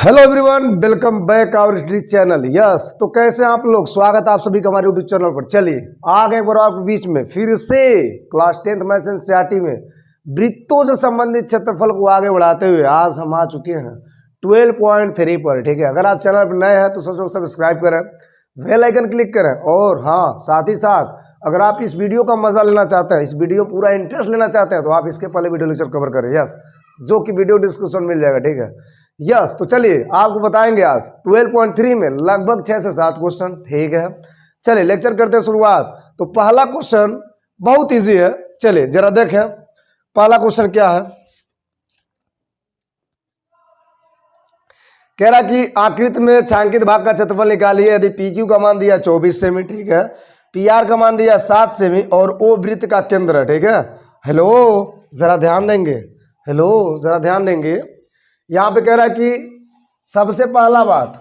Hello everyone, welcome back our study channel. Yes, तो कैसे आप लोग, स्वागत है आप सभी का हमारे यूट्यूब चैनल पर। चलिए आ गए एक बार आपके बीच में फिर से क्लास 10th मैथ्स एनसीईआरटी में वृत्तों से संबंधित क्षेत्रफल को आगे बढ़ाते हुए आज हम आ चुके हैं 12.3 पर। ठीक है, अगर आप चैनल पर नए हैं तो सबसे सब्सक्राइब करें, बेल आइकन क्लिक करें और हाँ साथ ही साथ अगर आप इस वीडियो का मजा लेना चाहते हैं, इस वीडियो पूरा इंटरेस्ट लेना चाहते हैं तो आप इसके पहले वीडियो लेक्चर कवर करें। यस, जो कि वीडियो डिस्क्रिप्शन मिल जाएगा। ठीक है, यस, तो चलिए आपको बताएंगे आज 12.3 में लगभग 6 से 7 क्वेश्चन। ठीक है, चलिए लेक्चर करते हैं शुरुआत। तो पहला क्वेश्चन बहुत इजी है, चलिए जरा देखें पहला क्वेश्चन क्या है। कह रहा कि आकृति में छायांकित भाग का क्षेत्रफल निकालिए यदि पी क्यू का मान दिया 24 सेमी, ठीक है, पी आर का मान दिया 7 सेमी और ओ वृत्त का केंद्र है। ठीक है, हेलो जरा ध्यान देंगे, हेलो जरा ध्यान देंगे। यहाँ पे कह रहा है कि सबसे पहला बात,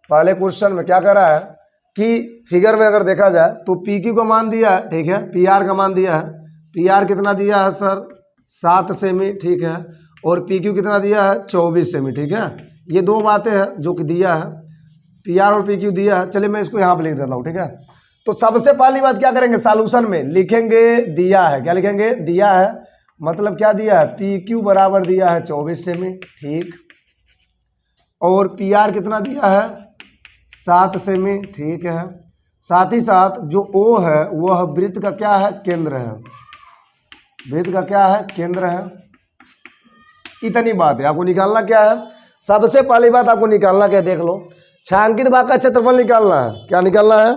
पहले क्वेश्चन में क्या कह रहा है कि फिगर में अगर देखा जाए तो पी क्यू का मान दिया है, ठीक है, पी आर का मान दिया है। पी आर कितना दिया है सर? 7 सेमी, ठीक है, और पी क्यू कितना दिया है? 24 सेमी। ठीक है, ये दो बातें हैं जो कि दिया है, पी आर और पी क्यू दिया है। चलिए मैं इसको यहाँ पे लिख देता हूँ। ठीक है, तो सबसे पहली बात क्या करेंगे, सॉल्यूशन में लिखेंगे दिया है। क्या लिखेंगे? दिया है, मतलब क्या दिया है? पी क्यू बराबर दिया है 24 सेमी, ठीक, और पी आर कितना दिया है? 7 सेमी, ठीक है। साथ ही साथ जो ओ है वह वृत्त का क्या है? केंद्र है। वृत्त का क्या है? केंद्र है। इतनी बात है, आपको निकालना क्या है? सबसे पहली बात आपको निकालना क्या है, देख लो, छायांकित भाग का क्षेत्रफल निकालना है। क्या निकालना है?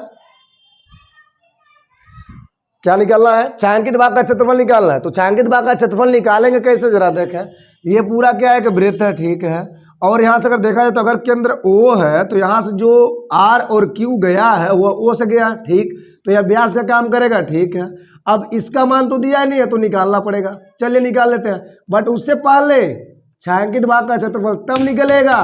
क्या निकालना है? छायांकित भाग का क्षेत्रफल निकालना है। तो छायांकित भाग का क्षेत्रफल निकालेंगे कैसे, जरा देखें। ये पूरा क्या है कि वृत्त है, ठीक है, और यहां से अगर देखा जाए तो अगर केंद्र O है तो यहां से जो R और Q गया है वो O से गया, ठीक, तो यह व्यास का काम करेगा, ठीक है। अब इसका मान तो दिया ही नहीं है तो निकालना पड़ेगा। चलिए निकाल लेते हैं, बट उससे पहले छायांकित भाग का क्षेत्रफल तब निकलेगा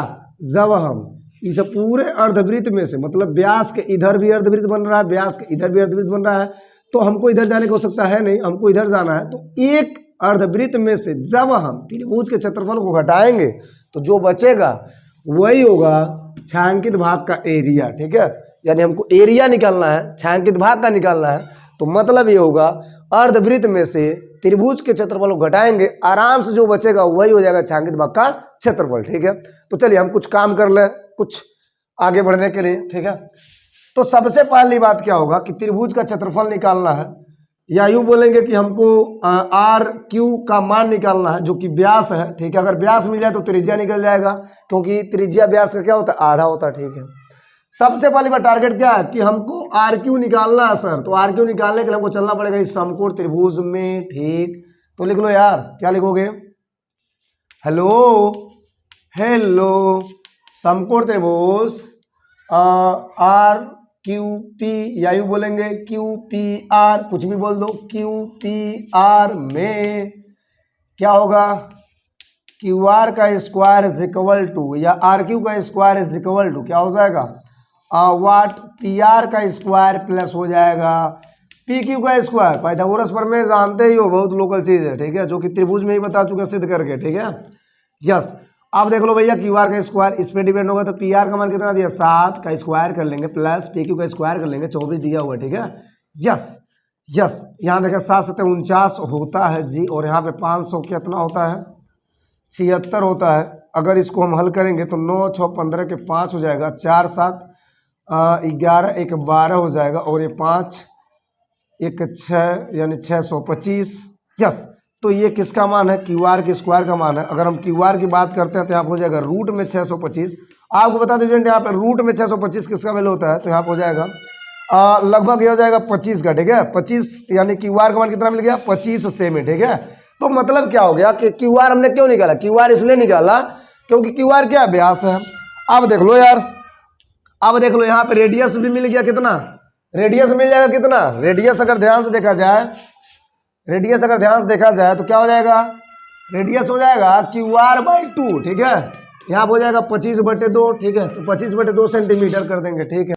जब हम इस पूरे अर्धवृत्त में से, मतलब व्यास के इधर भी अर्धवृत्त बन रहा है, व्यास के इधर भी अर्धवृत्त बन रहा है, तो हमको इधर जाने की आवश्यकता है नहीं, हमको इधर जाना है। तो एक अर्धवृत्त में से जब हम त्रिभुज के क्षेत्रफल को घटाएंगे तो जो बचेगा वही होगा छायांकित भाग का एरिया। ठीक है, यानी हमको एरिया निकालना है, छायांकित भाग का निकालना है। तो मतलब ये होगा अर्धवृत्त में से त्रिभुज के क्षेत्रफल को घटाएंगे, आराम से जो बचेगा वही हो जाएगा छायांकित भाग का क्षेत्रफल। ठीक है, तो चलिए हम कुछ काम कर लें कुछ आगे बढ़ने के लिए। ठीक है, तो सबसे पहली बात क्या होगा कि त्रिभुज का क्षेत्रफल निकालना है, या यूं बोलेंगे कि हमको आर क्यू का मान निकालना है जो कि व्यास है। ठीक है, अगर व्यास मिल जाए तो त्रिज्या निकल जाएगा, क्योंकि त्रिज्या व्यास का क्या होता है? आधा होता है। ठीक है, सबसे पहली बार टारगेट क्या है कि हमको आर क्यू निकालना है सर। तो आर क्यू निकालने के लिए हमको चलना पड़ेगा इस समकोण त्रिभुज में, ठीक, तो लिख लो यार, क्या लिखोगे? हेलो हेलो, समकोण त्रिभुज आर क्यू पी, या यूं बोलेंगे क्यू पी आर, कुछ भी बोल दो, क्यू पी आर में क्या होगा? क्यू आर का स्क्वायर इज इक्वल टू, या आर क्यू का स्क्वायर इज इक्वल टू क्या हो जाएगा? वाट पी आर का स्क्वायर प्लस हो जाएगा पी क्यू का स्क्वायर। पाइथागोरस प्रमेय जानते ही हो, बहुत लोकल चीज है, ठीक है, जो कि त्रिभुज में ही बता चुके सिद्ध करके। ठीक है, यस, आप देख लो भैया, क्यू आर का स्क्वायर इस पे डिपेंड होगा, तो पी आर का मान कितना दिया? 7 का स्क्वायर कर लेंगे प्लस पी क्यू का स्क्वायर कर लेंगे, 24 दिया हुआ। ठीक है, यस यस, यहाँ देखें 7 7 49 होता है जी, और यहाँ पे 500 कितना होता है? 76 होता है। अगर इसको हम हल करेंगे तो 9 6 15 के 5 हो जाएगा, 4 7 11 1 12 हो जाएगा, और ये 5 1 6 यानी 625। यस, तो ये किसका मान है? क्यू आर के स्क्वायर का मान है। अगर हम क्यू आर की बात करते हैं तो यहाँ हो जाएगा रूट में 625। आपको बता दीजिए यहाँ पे रूट में 625 किसका वैल्यू होता है? तो यहाँ हो जाएगा लगभग ये हो जाएगा 25 का। ठीक है, 25 यानी क्यू आर का मान कितना मिल गया? 25 सेमी। ठीक है, तो मतलब क्या हो गया कि क्यू आर हमने क्यों निकाला? क्यू आर इसलिए निकाला क्योंकि क्यू आर क्या? व्यास है। अब देख लो यार, अब देख लो यहाँ पे रेडियस भी मिल गया, कितना रेडियस मिल जाएगा? कितना रेडियस अगर ध्यान से देखा जाए, रेडियस अगर ध्यान से देखा जाए तो क्या हो जाएगा? रेडियस हो जाएगा क्यू आर बाई 2। ठीक है, यहाँ हो जाएगा 25/2। ठीक है, तो 25/2 सेंटीमीटर कर देंगे। ठीक है,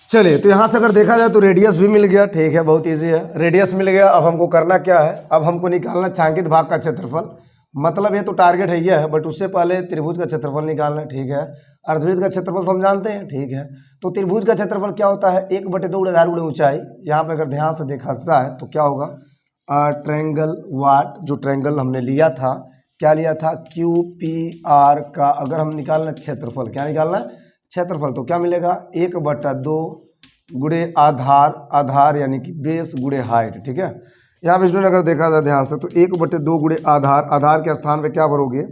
चलिए तो यहाँ से अगर देखा जाए तो रेडियस भी मिल गया। ठीक है, बहुत इजी है, रेडियस मिल गया। अब हमको करना क्या है? अब हमको निकालना छायांकित भाग का क्षेत्रफल, मतलब ये तो टारगेट है, ये है, बट उससे पहले त्रिभुज का क्षेत्रफल निकालना है, ठीक है। अर्धवृत्त का क्षेत्रफल तो हम जानते हैं, ठीक है। तो त्रिभुज का क्षेत्रफल क्या होता है, 1/2 गुणे आधार गुणे ऊंचाई। यहाँ पे अगर ध्यान से देखा जाए तो क्या होगा, ट्रायंगल वाट, जो ट्रायंगल हमने लिया था, क्या लिया था, QPR का अगर हम निकालना क्षेत्रफल, क्या निकालना क्षेत्रफल, तो क्या मिलेगा 1/2 गुणे आधार, आधार यानी कि बेस गुणे हाइट, ठीक है। यहाँ पे स्टूडेंट अगर देखा जाए ध्यान से तो 1/2 गुणे आधार, आधार के स्थान पे क्या भरोगे,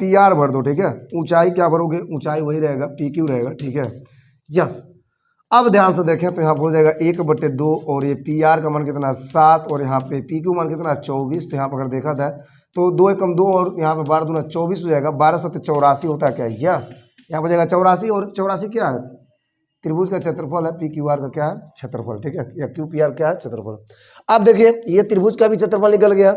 PR भर दो, ठीक है। ऊंचाई क्या भरोगे, ऊंचाई वही रहेगा, PQ रहेगा, ठीक है। यस, अब ध्यान से देखें तो यहाँ हो जाएगा 1/2 और ये PR का मान कितना 7 और यहाँ पे PQ मान कितना 24। तो यहाँ पर अगर देखा जाए तो 2 एकम 2 और यहाँ पे 12 दूना 24 हो जाएगा, 12 7 84 होता है क्या, यस। यहाँ पर जाएगा 84 और 84 क्या है, त्रिभुज का क्षेत्रफल है, PQR का क्या है क्षेत्रफल, ठीक है, या QPR क्या है क्षेत्रफल। अब देखिए ये त्रिभुज का भी क्षेत्रफल निकल गया,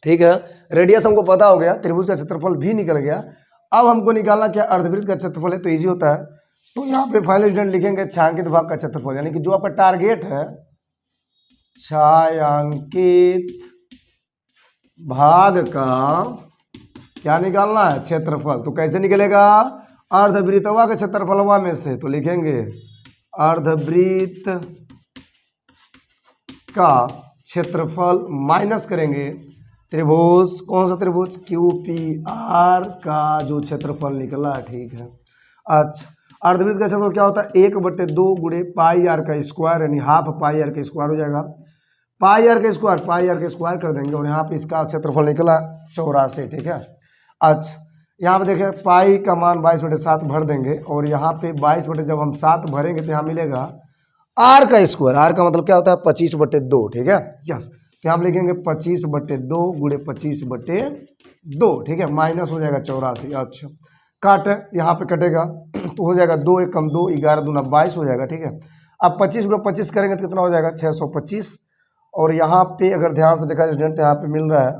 ठीक है। रेडियस हमको पता हो गया, त्रिभुज का क्षेत्रफल भी निकल गया। अब हमको निकालना क्या, अर्धवृत्त का क्षेत्रफल है, तो इजी होता है। तो यहाँ पे फाइनल स्टूडेंट लिखेंगे छायांकित भाग का क्षेत्रफल, यानी कि जो आपका टारगेट है छायांकित भाग का क्या निकालना है, क्षेत्रफल। तो कैसे निकलेगा, अर्धवृत्तवा का क्षेत्रफलवा में से, तो लिखेंगे अर्धवृत्त का क्षेत्रफल माइनस करेंगे त्रिभुज, कौन सा त्रिभुज, QPR का जो क्षेत्रफल निकला, ठीक है। अच्छा, अर्धवृत्त का क्षेत्रफल क्या होता है, 1/2 गुणे πr का स्क्वायर, यानी हाफ πr का स्क्वायर हो जाएगा। πr का स्क्वायर कर देंगे और यहाँ पे इसका क्षेत्रफल निकला 84, ठीक है। अच्छा, यहाँ पे देखें पाई का मान 22/7 भर देंगे और यहाँ पे 22 जब हम 7 भरेंगे तो यहाँ मिलेगा r का स्क्वायर, r का मतलब क्या होता है 25/2, ठीक है, यस। तो यहाँ लिखेंगे 25/2 गुणे 25/2, ठीक है, माइनस हो जाएगा 84। अच्छा, काट यहाँ पे कटेगा तो हो जाएगा 2 एकम 2, 11 दूना 22 हो जाएगा, ठीक है। अब 25 गुणे 25 करेंगे तो कितना हो जाएगा 625। और यहाँ पे अगर ध्यान से देखा स्टूडेंट तो यहाँ पे मिल रहा है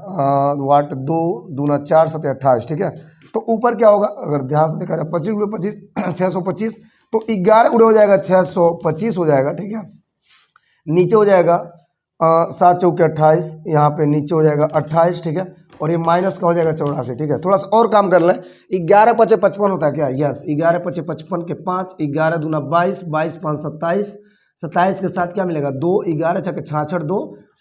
वाट 2 दूना 4 7 28, ठीक है। तो ऊपर क्या होगा, अगर ध्यान से देखा जाए 25 गुणे 25 625, तो 11 गुणे हो जाएगा 625 हो जाएगा, ठीक है। नीचे हो जाएगा 7 चौके 28, यहाँ पे नीचे हो जाएगा 28, ठीक है। और ये माइनस का हो जाएगा 84, ठीक है। थोड़ा सा और काम कर लें, 11 5 55 होता है क्या, यस, 11 5 55 के 5, 11 दूना 22, 22 5 27, 27 के साथ क्या मिलेगा 2, 11 6 66 2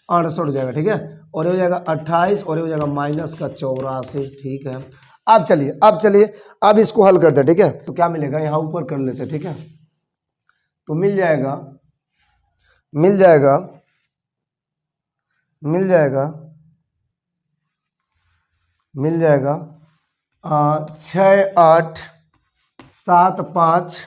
68 हो जाएगा, ठीक है। और ये हो जाएगा 28 और ये हो जाएगा माइनस का 84, ठीक है। अब चलिए अब इसको हल करते हैं, ठीक है। तो क्या मिलेगा, यहाँ ऊपर कर लेते हैं, ठीक है। तो मिल जाएगा 6 8 7 5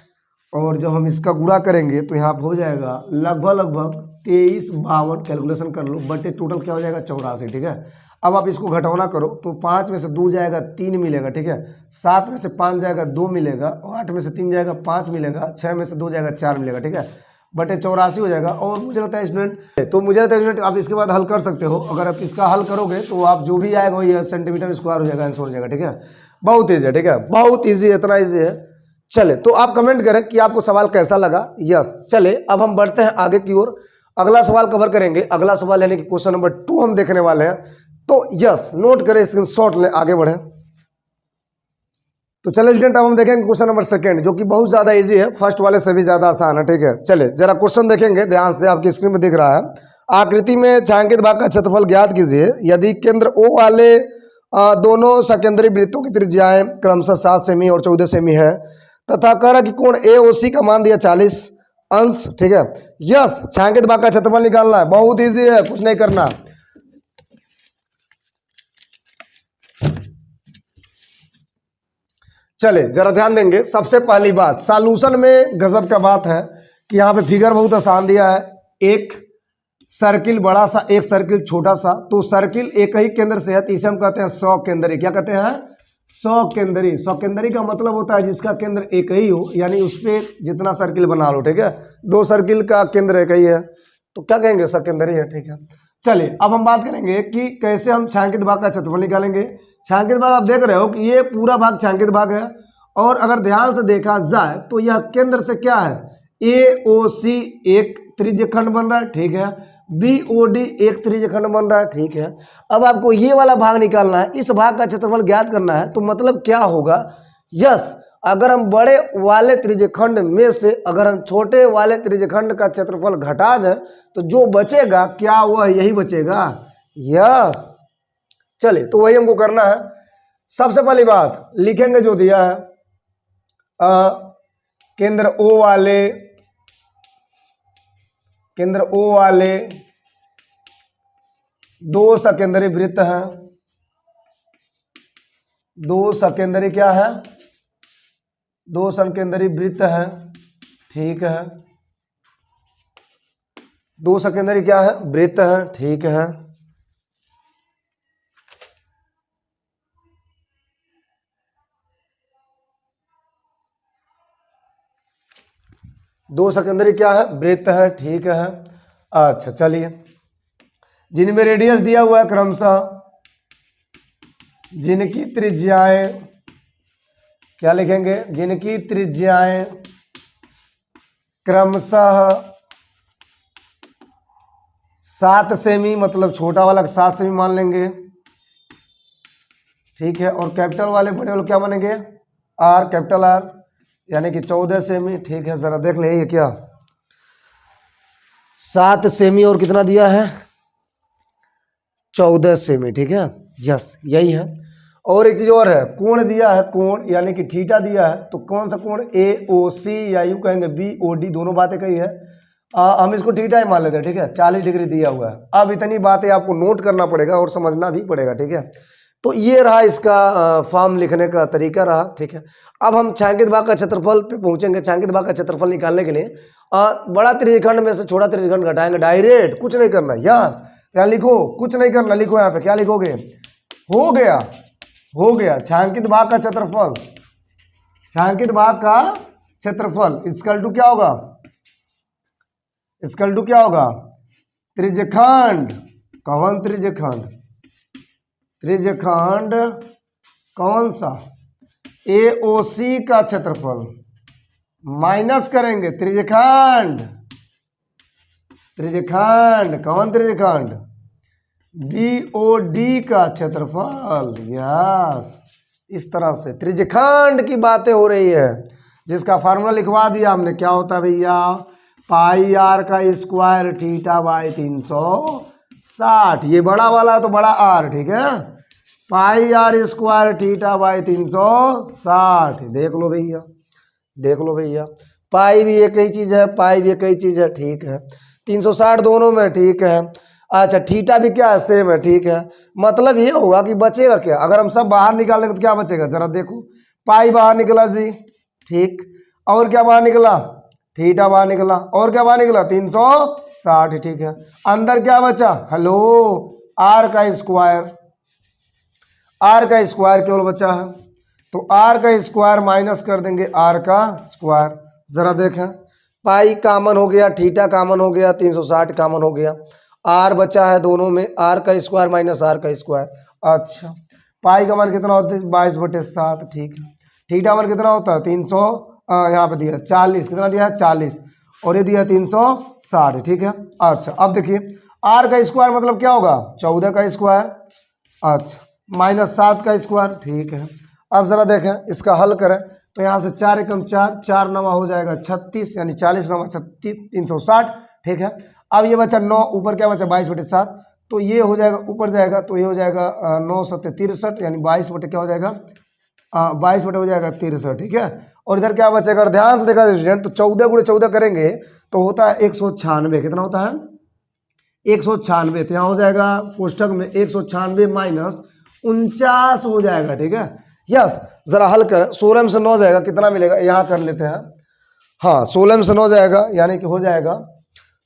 और जब हम इसका गुणा करेंगे तो यहाँ हो जाएगा लगभग 23 52, कैलकुलेशन कर लो, बटे टोटल क्या हो जाएगा 84, ठीक है। अब आप इसको घटौना करो तो 5 में से 2 जाएगा 3 मिलेगा, ठीक है। 7 में से 5 जाएगा 2 मिलेगा, 8 में से 3 जाएगा 5 मिलेगा, 6 में से 2 जाएगा 4 मिलेगा, ठीक है, बटे 84 हो जाएगा। और मुझे लगता है स्टूडेंट आप इसके बाद हल कर सकते हो। अगर आप इसका हल करोगे तो आप जो भी आएगा वही सेंटीमीटर स्क्वायर हो जाएगा, आंसर हो जाएगा, ठीक है। बहुत ईजी है, ठीक है, बहुत ईजी है, इतना ईजी है। चले तो आप कमेंट करें कि आपको सवाल कैसा लगा, यस। चले अब हम बढ़ते हैं आगे की ओर, अगला सवाल कवर करेंगे। अगला सवाल यानी कि क्वेश्चन नंबर 2 हम देखने वाले हैं। तो यस, नोट करें, स्क्रीनशॉट लें, आगे बढ़े। तो चले स्टूडेंट अब हम देखेंगे क्वेश्चन नंबर 2 जो कि बहुत ज्यादा इजी है, फर्स्ट वाले से भी ज्यादा आसान है, ठीक है। चले जरा क्वेश्चन देखेंगे ध्यान से, आपकी स्क्रीन में दिख रहा है। आकृति में छायांकित भाग का क्षेत्रफल ज्ञात कीजिए यदि केंद्र O वाले दोनों सकेंद्री वृत्तों की त्रिज्याएं क्रमशः 7 सेमी और 14 सेमी है तथा कह रहा कि कोण AOC का मान दिया 40 अंश, ठीक है। यस, छायांकित भाग का क्षेत्रफल निकालना है, बहुत इजी है, कुछ नहीं करना। चले जरा ध्यान देंगे, सबसे पहली बात सॉल्यूशन में गजब का बात है कि यहाँ पे फिगर बहुत आसान दिया है, एक सर्किल बड़ा सा, एक सर्किल छोटा सा। तो सर्किल एक ही केंद्र से है तो इसे हम कहते हैं सौकेंद्री। क्या कहते हैं, सौकेंद्री। सौकेंद्री का मतलब होता है जिसका केंद्र एक ही हो, यानी उस पर जितना सर्किल बना लो, ठीक है। 2 सर्किल का केंद्र एक ही है तो क्या कहेंगे, सौकेंद्री है, ठीक है। चलिए अब हम बात करेंगे कि कैसे हम छायांकित भाग का क्षेत्रफल निकालेंगे। छायांकित भाग आप देख रहे हो कि ये पूरा भाग छायांकित भाग है और अगर ध्यान से देखा जाए तो यह केंद्र से क्या है, AOC एक त्रिज्यखंड बन रहा है, ठीक है। BOD एक त्रिज्यखंड बन रहा है, ठीक है। अब आपको ये वाला भाग निकालना है, इस भाग का क्षेत्रफल ज्ञात करना है। तो मतलब क्या होगा, यस, अगर हम बड़े वाले त्रिज्यखंड में से अगर हम छोटे वाले त्रिज्यखंड का क्षेत्रफल घटा दें तो जो बचेगा क्या वह यही बचेगा, यस। चलिए तो वही हमको करना है। सबसे पहली बात लिखेंगे जो दिया है, केंद्र O वाले दो सकेंद्री वृत्त हैं, दो सकेंद्री क्या है, दो सकेंद्री वृत्त है, ठीक है। दो सकेंद्री क्या है, वृत्त है, ठीक है। दो सकेंद्री क्या है, वृत्त है, ठीक है। अच्छा चलिए, जिनमें रेडियस दिया हुआ है क्रमशः, जिनकी त्रिज्याएं क्या लिखेंगे, जिनकी त्रिज्याएं क्रमशः 7 सेमी, मतलब छोटा वाला 7 सेमी मान लेंगे, ठीक है। और कैपिटल वाले बड़े वाले क्या मानेंगे, आर, कैपिटल आर, यानी कि 14 सेमी, ठीक है। जरा देख ले ये क्या, 7 सेमी और कितना दिया है, 14 सेमी, ठीक है, यस यही है। और एक चीज और है, कोण दिया है, कोण यानी कि थीटा दिया है। तो कौन सा कोण, AOC या यूं कहेंगे BOD, दोनों बातें कही है। हम इसको थीटा ही मान लेते हैं, ठीक है। 40 डिग्री दिया हुआ है। अब इतनी बातें आपको नोट करना पड़ेगा और समझना भी पड़ेगा, ठीक है। तो ये रहा इसका फॉर्म लिखने का तरीका रहा, ठीक है। अब हम छायांकित भाग का क्षेत्रफल पे पहुंचेंगे। छायांकित भाग का क्षेत्रफल निकालने के लिए बड़ा त्रिज्यखंड में से छोटा त्रिज्यखंड घटाएंगे, डायरेक्ट, कुछ नहीं करना, यस। क्या लिखो, कुछ नहीं करना, लिखो यहाँ पे क्या लिखोगे, हो गया, हो गया। छायांकित भाग का क्षेत्रफल, छायांकित भाग का क्षेत्रफल इक्वल टू क्या होगा, इक्वल टू क्या होगा, त्रिज्यखंड, कौन त्रिज्यखंड, त्रिज्यखंड कौन सा, AOC का क्षेत्रफल माइनस करेंगे त्रिज्यखंड, त्रिज्यखंड कौन त्रिज्यखंड, BOD का क्षेत्रफल, यस। इस तरह से त्रिज्यखंड की बातें हो रही है, जिसका फार्मूला लिखवा दिया हमने। क्या होता है भैया, पाई आर का स्क्वायर थीटा बाई 360, ये बड़ा वाला तो बड़ा आर, ठीक है। पाई आर स्क्वायर थीटा बाई 360, देख लो भैया, देख लो भैया, पाई भी एक ही चीज है, पाई भी एक ही चीज है, ठीक है। 360 दोनों में, ठीक है। अच्छा थीटा भी क्या है, सेम है, ठीक है। मतलब ये होगा कि बचेगा क्या, अगर हम सब बाहर निकाल देंगे तो क्या बचेगा, जरा देखो, पाई बाहर निकला जी, ठीक। और क्या बाहर निकला, थीटा बाहर निकला। और क्या बाहर निकला, 360, ठीक है। अंदर क्या बचा, हेलो, आर का स्क्वायर, आर का स्क्वायर केवल बचा है। तो आर का स्क्वायर माइनस कर देंगे आर का स्क्वायर। जरा देखें, पाई कामन हो गया, थीटा कामन हो गया, 360 कामन हो गया, आर बचा है दोनों में, आर का स्क्वायर माइनस आर का स्क्वायर। अच्छा पाई का मान कितना होता है, 22/7, ठीक है। थीटा मान कितना होता है, 300, यहाँ पे दिया 40, कितना दिया है 40, और ये दिया 360, ठीक है। अच्छा अब देखिए, आर का स्क्वायर मतलब क्या होगा, 14 का स्क्वायर, अच्छा माइनस 7 का स्क्वायर, ठीक है। अब जरा देखें, इसका हल करें तो यहाँ से 4 एकम 4, 4 नवा हो जाएगा 36, यानी 40 नवा 36, 360, ठीक है। अब ये बचा 9, ऊपर क्या बचा 22/7, तो ये हो जाएगा, ऊपर जाएगा तो ये हो जाएगा 9 7 63, यानी 22 बटे क्या हो जाएगा, 22 बटे हो जाएगा 63, ठीक है। और इधर क्या बचेगा, अगर ध्यान से देखा स्टूडेंट, तो 14 × 14 करेंगे तो होता है 196, कितना होता है 196, तो यहाँ हो जाएगा कोष्टक में 196 माइनस 49 हो जाएगा, ठीक है। यस, जरा हल कर, 16 में से 9 जाएगा, कितना मिलेगा, यहाँ कर लेते हैं, हाँ 16 में से 9 जाएगा, यानी कि हो जाएगा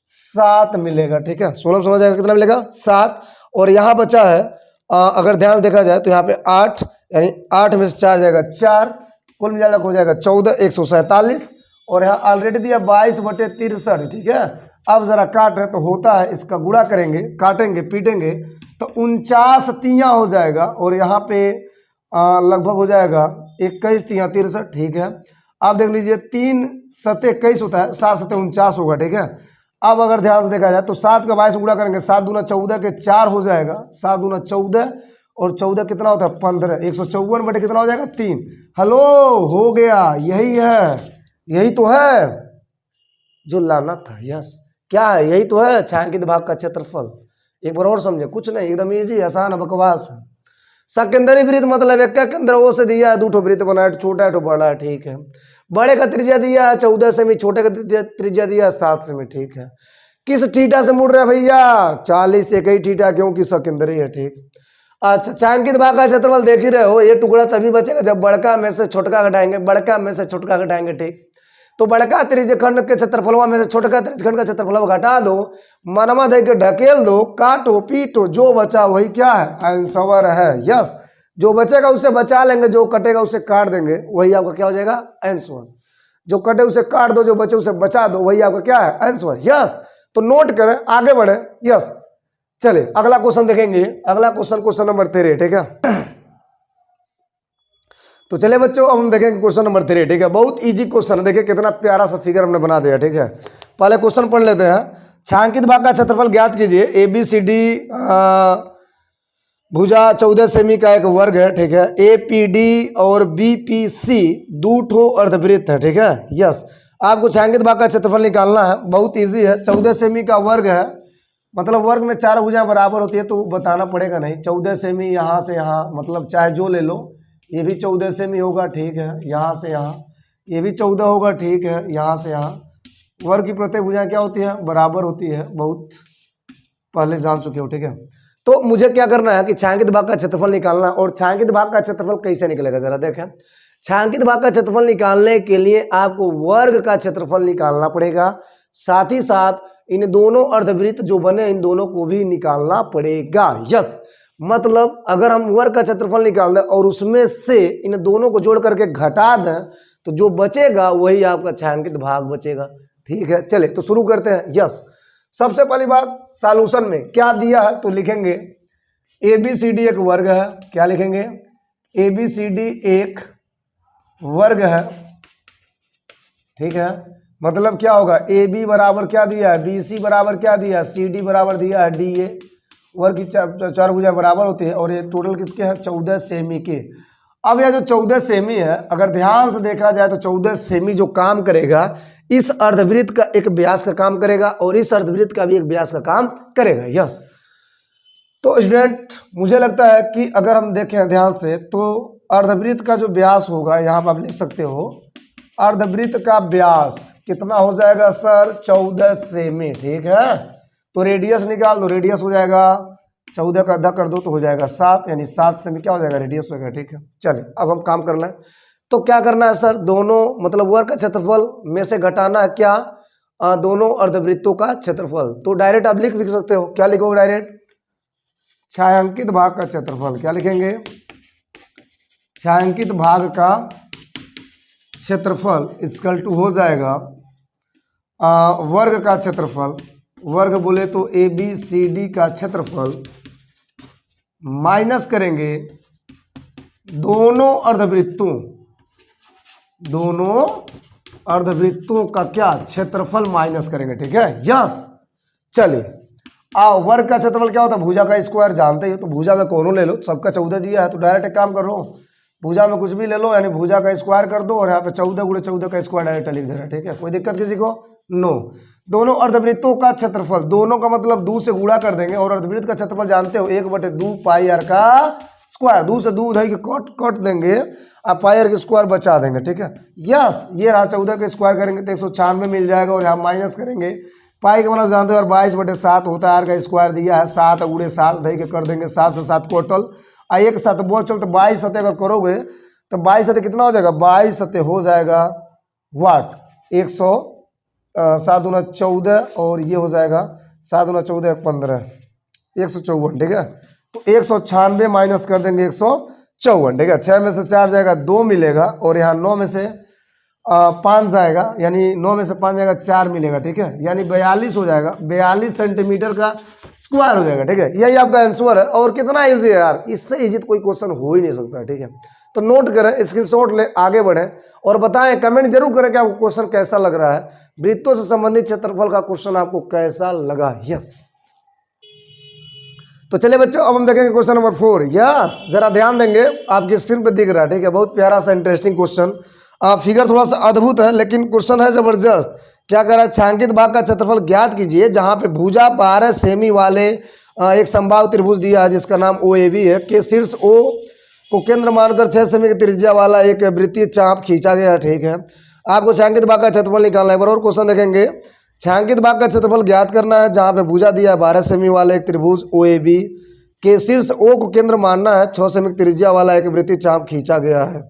7 मिलेगा, ठीक है। 16 में से 9 जाएगा, कितना मिलेगा 7, और यहाँ बचा है अगर ध्यान से देखा जाए तो यहाँ पे 8, यानी 8 में से 4 जाएगा 4, कुल मिलाकर हो जाएगा 14, 147, और यहाँ ऑलरेडी दिया 22/63, ठीक है। अब जरा काट रहे तो होता है, इसका गुणा करेंगे, काटेंगे पीटेंगे तो 49 तिया हो जाएगा, और यहाँ पे लगभग हो जाएगा 21 तिया 63, ठीक है। अब देख लीजिए 3 7 21 होता है, 7 7 49 होगा, ठीक है। अब अगर ध्यान से देखा जाए तो 7 का 22 गुणा करेंगे, 7 दूना 14 के 4 हो जाएगा, 7 दूना 14 और 14 कितना होता है 15, 154 बटे कितना हो जाएगा 3। हेलो हो गया, यही है, यही तो है जो लाना था। यस, क्या है, यही तो है छायांकित भाग का क्षेत्रफल। एक बार और समझे, कुछ नहीं, एकदम इजी आसान है, बकवास है। सेकेंडरी वृत्त मतलब एक का केंद्र ओ से दिया है, 2 वृत्त बना है, छोटा है तो बड़ा है, ठीक है। बड़े का त्रिज्या दिया है 14 सेमी, छोटे का त्रिज्या दिया है 7 सेमी, ठीक है। किस थीटा से मुड़ रहा है भैया, 40 एक ही थीटा, क्योंकि सेकेंडरी है, ठीक। अच्छा, छायांकित भाग का क्षेत्रफल देख ही रहे हो, ये टुकड़ा तभी बचेगा जब बड़का में से छोटका घटाएंगे, बड़का में से छोटका घटाएंगे, ठीक। तो बड़का त्रिज्यखंड के क्षेत्रफलवा में से छोटका त्रिज्यखंड का क्षेत्रफल घटा दो, मनवा दे के ढकेल दो, काटो पीटो, जो बचा वही क्या है, आंसर है। यस, जो बचेगा उसे बचा लेंगे, जो कटेगा उसे काट देंगे, वही आपका क्या हो जाएगा आंसर। जो कटे उसे काट दो, जो बचे उसे बचा दो, वही आपका क्या है आंसर। यस, तो नोट करें, आगे बढ़े। यस, चले अगला क्वेश्चन देखेंगे। अगला क्वेश्चन नंबर 13, ठीक है। तो चले बच्चों, अब हम देखेंगे क्वेश्चन नंबर 3, ठीक है। बहुत इजी क्वेश्चन है, देखिए कितना प्यारा सा फिगर हमने बना दिया, ठीक है। पहले क्वेश्चन पढ़ लेते हैं। छायांकित भाग का क्षेत्रफल ज्ञात कीजिए। ABCD भुजा 14 सेमी का एक वर्ग है, ठीक है। APD और BPC 2 अर्धवृत्त है, ठीक है। यस, आपको छायांकित भाग का क्षेत्रफल निकालना है, बहुत ईजी है। 14 सेमी का वर्ग है, मतलब वर्ग में 4 भुजाएं बराबर होती है, तो बताना पड़ेगा नहीं। 14 सेमी यहाँ से यहाँ, मतलब चाहे जो ले लो, ये भी 14 सेमी होगा, ठीक है। यहाँ से यहाँ ये भी 14 होगा, ठीक है। यहाँ से यहाँ वर्ग की प्रत्येक भुजाएं क्या होती है, बराबर होती है, बहुत पहले जान चुके हो, ठीक है। तो मुझे क्या करना है कि छायांकित भाग का क्षेत्रफल निकालना है। और छायांकित भाग का क्षेत्रफल कैसे निकलेगा जरा देखें। छायांकित भाग का क्षेत्रफल निकालने के लिए आपको वर्ग का क्षेत्रफल निकालना पड़ेगा, साथ ही साथ इन दोनों अर्धवृत्त जो बने इन दोनों को भी निकालना पड़ेगा। यस, मतलब अगर हम वर्ग का क्षेत्रफल निकाल दें और उसमें से इन दोनों को जोड़ करके घटा दें, तो जो बचेगा वही आपका छायांकित भाग बचेगा, ठीक है। चले तो शुरू करते हैं। यस, सबसे पहली बात, सॉल्यूशन में क्या दिया है तो लिखेंगे ABCD एक वर्ग है। क्या लिखेंगे, ABCD एक वर्ग है, ठीक है। मतलब क्या होगा, AB बराबर क्या दिया है, BC बराबर क्या दिया है, CD बराबर दिया है DA। वर्ग की 4 भुजाएं बराबर होती है, और ये टोटल किसके हैं 14 सेमी के। अब यह जो 14 सेमी है, अगर ध्यान से देखा जाए तो 14 सेमी जो काम करेगा, इस अर्धवृत्त का एक व्यास का काम करेगा और इस अर्धवृत्त का भी एक व्यास का काम करेगा। यस, तो स्टूडेंट मुझे लगता है कि अगर हम देखें ध्यान से तो अर्धवृत्त का जो व्यास होगा, यहाँ पर आप लिख सकते हो अर्धवृत्त का व्यास कितना हो जाएगा सर, 14 सेमी, ठीक है। तो रेडियस निकाल दो, रेडियस हो जाएगा 14 का आधा कर दो तो हो जाएगा 7, यानी 7 सेमी क्या हो जाएगा, रेडियस हो जाएगा, ठीक है। चलिए अब हम काम करना है, तो क्या करना है सर, दोनों मतलब वर्ग का क्षेत्रफल में से घटाना है क्या, दोनों अर्धवृत्तों का क्षेत्रफल। तो डायरेक्ट आप लिख सकते हो, क्या लिखोगे डायरेक्ट, छायांकित भाग का क्षेत्रफल। क्या लिखेंगे, छायांकित भाग का क्षेत्रफल इक्वल टू हो जाएगा वर्ग का क्षेत्रफल, वर्ग बोले तो ABCD का क्षेत्रफल माइनस करेंगे दोनों अर्धवृत्तों का क्या क्षेत्रफल माइनस करेंगे, ठीक है। यस, चलिए वर्ग का क्षेत्रफल क्या होता है, भुजा का स्क्वायर जानते ही हो, तो भुजा में कोनो ले लो, सबका 14 दिया है, तो डायरेक्ट एक काम करो, भुजा में कुछ भी ले लो, यानी भुजा का स्क्वायर कर दो और यहाँ पे 14 गुणे 14 का स्क्वायर डायरेक्ट लिख दे रहा है, ठीक है। कोई दिक्कत किसी को, नो। दोनों अर्धवृत्तों का क्षेत्रफल, दोनों का मतलब 2 से गुणा कर देंगे, और अर्धवृत्त का क्षेत्रफल जानते हो 1/2 पाई आर का स्क्वायर, 2 से 2 उधर के कट देंगे, आप पाई आर के स्क्वायर बचा देंगे, ठीक है। यस, ये रहा 14 का स्क्वायर करेंगे तो 196 मिल जाएगा, और यहाँ माइनस करेंगे पाई का मतलब जानते हो, और 22/7 होता है, आर का स्क्वायर दिया है, 7 गुणे 7 उधर के कर देंगे, 7 से 7 टोटल, एक साथ बहुत चल तो 22 सतह अगर करोगे तो 22 सतह कितना हो जाएगा, 22 सतह हो जाएगा वाट 100, 7 दूना 14, और ये हो जाएगा 7 दूना 14 15, 154, ठीक है। तो 196 माइनस कर देंगे 154, ठीक है। 6 में से 4 जाएगा 2 मिलेगा, और यहाँ 9 में से 5 जाएगा, यानी 9 में से 5 जाएगा 4 मिलेगा, ठीक है। यानी 42 हो जाएगा, 42 सेंटीमीटर का स्क्वायर हो जाएगा, ठीक है। यही आपका आंसर है, और कितना इजी है यार, इससे इजी तो कोई क्वेश्चन हो ही नहीं सकता, ठीक है। तो नोट करें, स्क्रीनशॉट ले, आगे बढ़ें और बताएं, कमेंट जरूर करें कि आपको क्वेश्चन कैसा लग रहा है। वृत्तों से संबंधित क्षेत्रफल का क्वेश्चन आपको कैसा लगा। यस, तो चलिए बच्चों अब हम देखेंगे क्वेश्चन नंबर 4। यस, जरा ध्यान देंगे, आपकी स्क्रीन पर दिख रहा है, ठीक है, बहुत प्यारा सा इंटरेस्टिंग क्वेश्चन। फिगर थोड़ा सा अद्भुत है लेकिन क्वेश्चन है जबरदस्त। क्या कह रहा है, छायांकित भाग का क्षेत्रफल ज्ञात कीजिए जहां पे भुजा 12 सेमी वाले एक समबाहु त्रिभुज दिया है जिसका नाम OAB है, के शीर्ष O को केंद्र मानकर 6 सेमी की त्रिज्या वाला एक वृत्तीय चाप खींचा गया है। ठीक है, आपको छायांकित भाग का क्षेत्रफल निकालना है। और क्वेश्चन देखेंगे, छायांकित भाग का क्षेत्रफल ज्ञात करना है जहां पे भुजा दिया है 12 सेमी वाले एक त्रिभुज OAB, के शीर्ष O को केंद्र मानना है, 6 सेमी की त्रिज्या वाला एक वृत्तीय चाप खींचा गया है।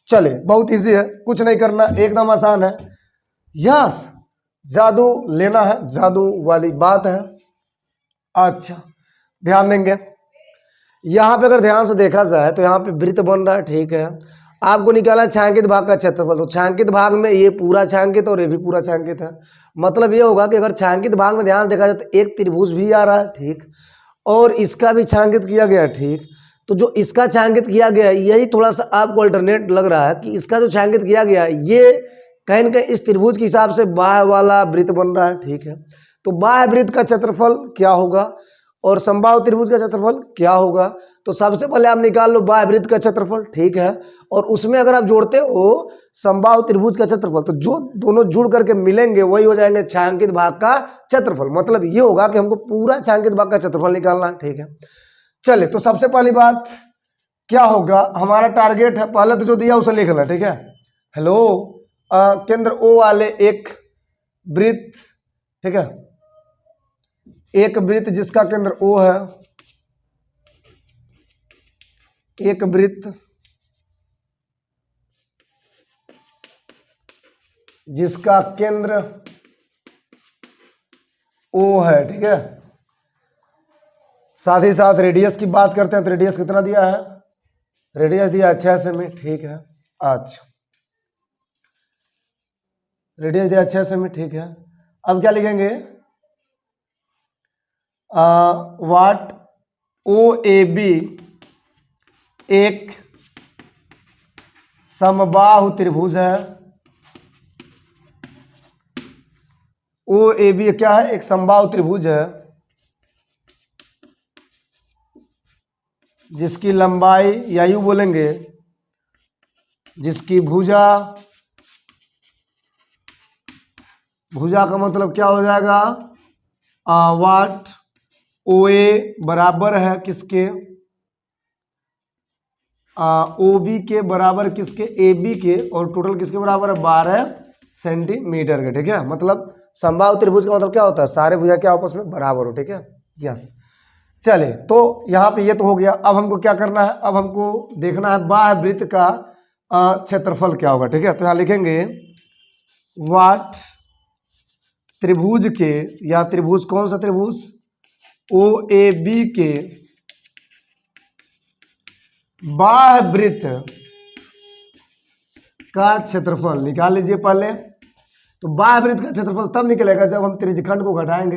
चलिए, बहुत इजी है, कुछ नहीं करना, एकदम आसान है। यस, जादू लेना है, जादू वाली बात है। अच्छा, ध्यान देंगे, यहाँ पे अगर ध्यान से देखा जाए तो यहाँ पे वृत्त बन रहा है। ठीक है, आपको निकाला है छायांकित भाग का क्षेत्रफल, तो छायांकित भाग में ये पूरा छायांकित और ये भी पूरा छायांकित है। मतलब ये होगा कि अगर छायांकित भाग में ध्यान देखा जाए तो एक त्रिभुज भी आ रहा है, ठीक, और इसका भी छायांकित किया गया है। ठीक, तो जो इसका छायांकित किया गया है यही थोड़ा सा आपको अल्टरनेट लग रहा है कि इसका जो छायांकित किया गया है ये कहीं न कहीं इस त्रिभुज के हिसाब से बाह्य वाला वृत्त बन रहा है। ठीक है, तो बाह्य वृत्त का क्षेत्रफल क्या होगा और समबाहु त्रिभुज का क्षेत्रफल क्या होगा। तो सबसे पहले आप निकाल लो बाह्य वृत्त का क्षेत्रफल। ठीक है, और उसमें अगर आप जोड़ते हो समबाहु त्रिभुज का क्षेत्रफल तो जो दोनों जुड़ करके मिलेंगे वही हो जाएंगे छायांकित भाग का क्षेत्रफल। मतलब ये होगा कि हमको पूरा छायांकित भाग का क्षेत्रफल निकालना है। ठीक है, चलिए, तो सबसे पहली बात क्या होगा, हमारा टारगेट है पहले तो जो दिया उसे लिख लें। ठीक है, हेलो, केंद्र O वाले एक वृत्त, ठीक है, एक वृत्त जिसका केंद्र O है, एक वृत्त जिसका केंद्र O है। ठीक है, साथ ही साथ रेडियस की बात करते हैं तो रेडियस कितना दिया है, रेडियस दिया है 6 सेमी। ठीक है, अच्छा, रेडियस दिया 6 सेमी। ठीक है, अब क्या लिखेंगे, वाट OAB एक समबाहु त्रिभुज है। OAB क्या है, एक समबाहु त्रिभुज है जिसकी लंबाई या यूं बोलेंगे जिसकी भुजा, भुजा का मतलब क्या हो जाएगा, वाट OA बराबर है किसके, OB के बराबर किसके, AB के, और टोटल किसके बराबर है 12 सेंटीमीटर के। ठीक है, मतलब समबाहु त्रिभुज का मतलब क्या होता है, सारे भुजा के आपस में बराबर हो। ठीक है, यस, चलिए, तो यहाँ पे ये तो हो गया। अब हमको क्या करना है, अब हमको देखना है बाह्य वृत्त का क्षेत्रफल क्या होगा। ठीक है, तो यहाँ लिखेंगे वाट त्रिभुज के, या त्रिभुज कौन सा त्रिभुज, OAB के बाह्य वृत्त का क्षेत्रफल निकाल लीजिए पहले। तो बाह्य वृत्त का क्षेत्रफल तब निकलेगा जब हम त्रिज्यखंड को घटाएंगे।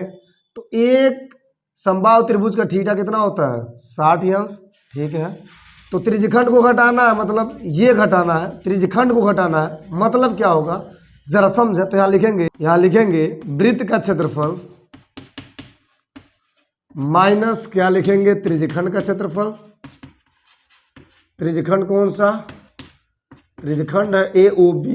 तो एक समबाहु त्रिभुज का थीटा कितना होता है, 60 अंश। ठीक है, तो त्रिज्यखंड को घटाना है, मतलब ये घटाना है, त्रिज्यखंड को घटाना है, मतलब क्या होगा जरा समझे। तो यहाँ लिखेंगे वृत्त का क्षेत्रफल माइनस क्या लिखेंगे, त्रिज्यखंड का क्षेत्रफल। त्रिज्यखंड कौन सा, त्रिज्यखंड है AOB,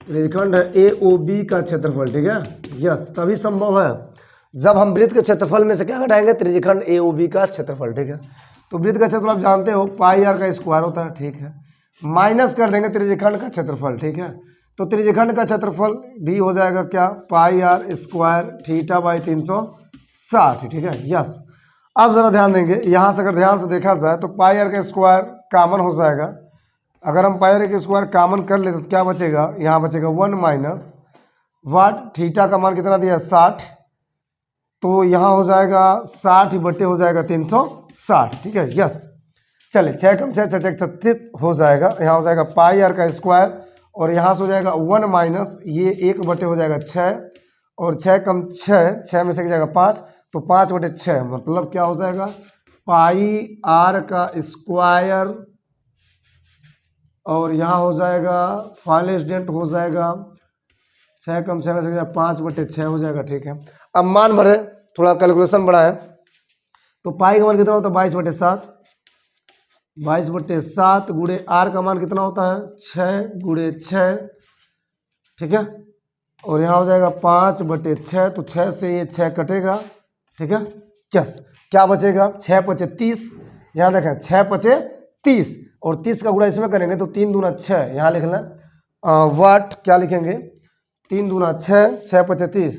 त्रिज्यखंड है AOB का क्षेत्रफल। ठीक है, यस, तभी संभव है जब हम वृत्त के क्षेत्रफल में से क्या घटाएंगे, त्रिज्यखंड AOB का क्षेत्रफल। ठीक है, तो वृत्त का क्षेत्रफल आप जानते हो पाई r का स्क्वायर होता है। ठीक है, माइनस कर देंगे त्रिज्यखंड का क्षेत्रफल। ठीक है, तो त्रिज्यखंड का क्षेत्रफल भी हो जाएगा क्या, पाई r स्क्वायर थीटा बाई 360। ठीक है, यस, अब जरा ध्यान देंगे, यहाँ से अगर ध्यान से देखा जाए तो पाई r का स्क्वायर कॉमन हो जाएगा। अगर हम पाई r का स्क्वायर कॉमन कर लेते तो क्या बचेगा, यहाँ बचेगा 1 माइनस वाट, थीटा का मान कितना दिया है 60, तो यहाँ हो जाएगा 60 बटे हो जाएगा 360। ठीक है, यस, चलिए 6 कम 6 6 36 हो जाएगा, यहाँ हो जाएगा पाई r का स्क्वायर, और यहाँ से हो जाएगा 1 माइनस ये 1 बटे हो जाएगा 6, और 6 कम 6 6 में से जाएगा 5, तो 5 बटे 6 मतलब क्या हो जाएगा पाई आर का स्क्वायर, और यहाँ हो जाएगा फाइनल स्टेट हो जाएगा 6 कम 6 से 5/6 हो जाएगा। ठीक है, अब मान भरे, थोड़ा कैलकुलेशन बड़ा है, तो पाई का मान कितना होता है 22/7, 22/7 गुणे आर का मान कितना होता है 6 × 6, ठीक है, और यहाँ हो जाएगा 5/6, तो 6 से ये 6 कटेगा। ठीक है, यस, क्या बचेगा 6×5 = 30, यहाँ देखें 6×5 = 30, और 30 का गुणा इसमें करेंगे तो 3 दूना 6, यहाँ लिख लें वाट, क्या लिखेंगे 3 दूना 6, 6×5 = 30,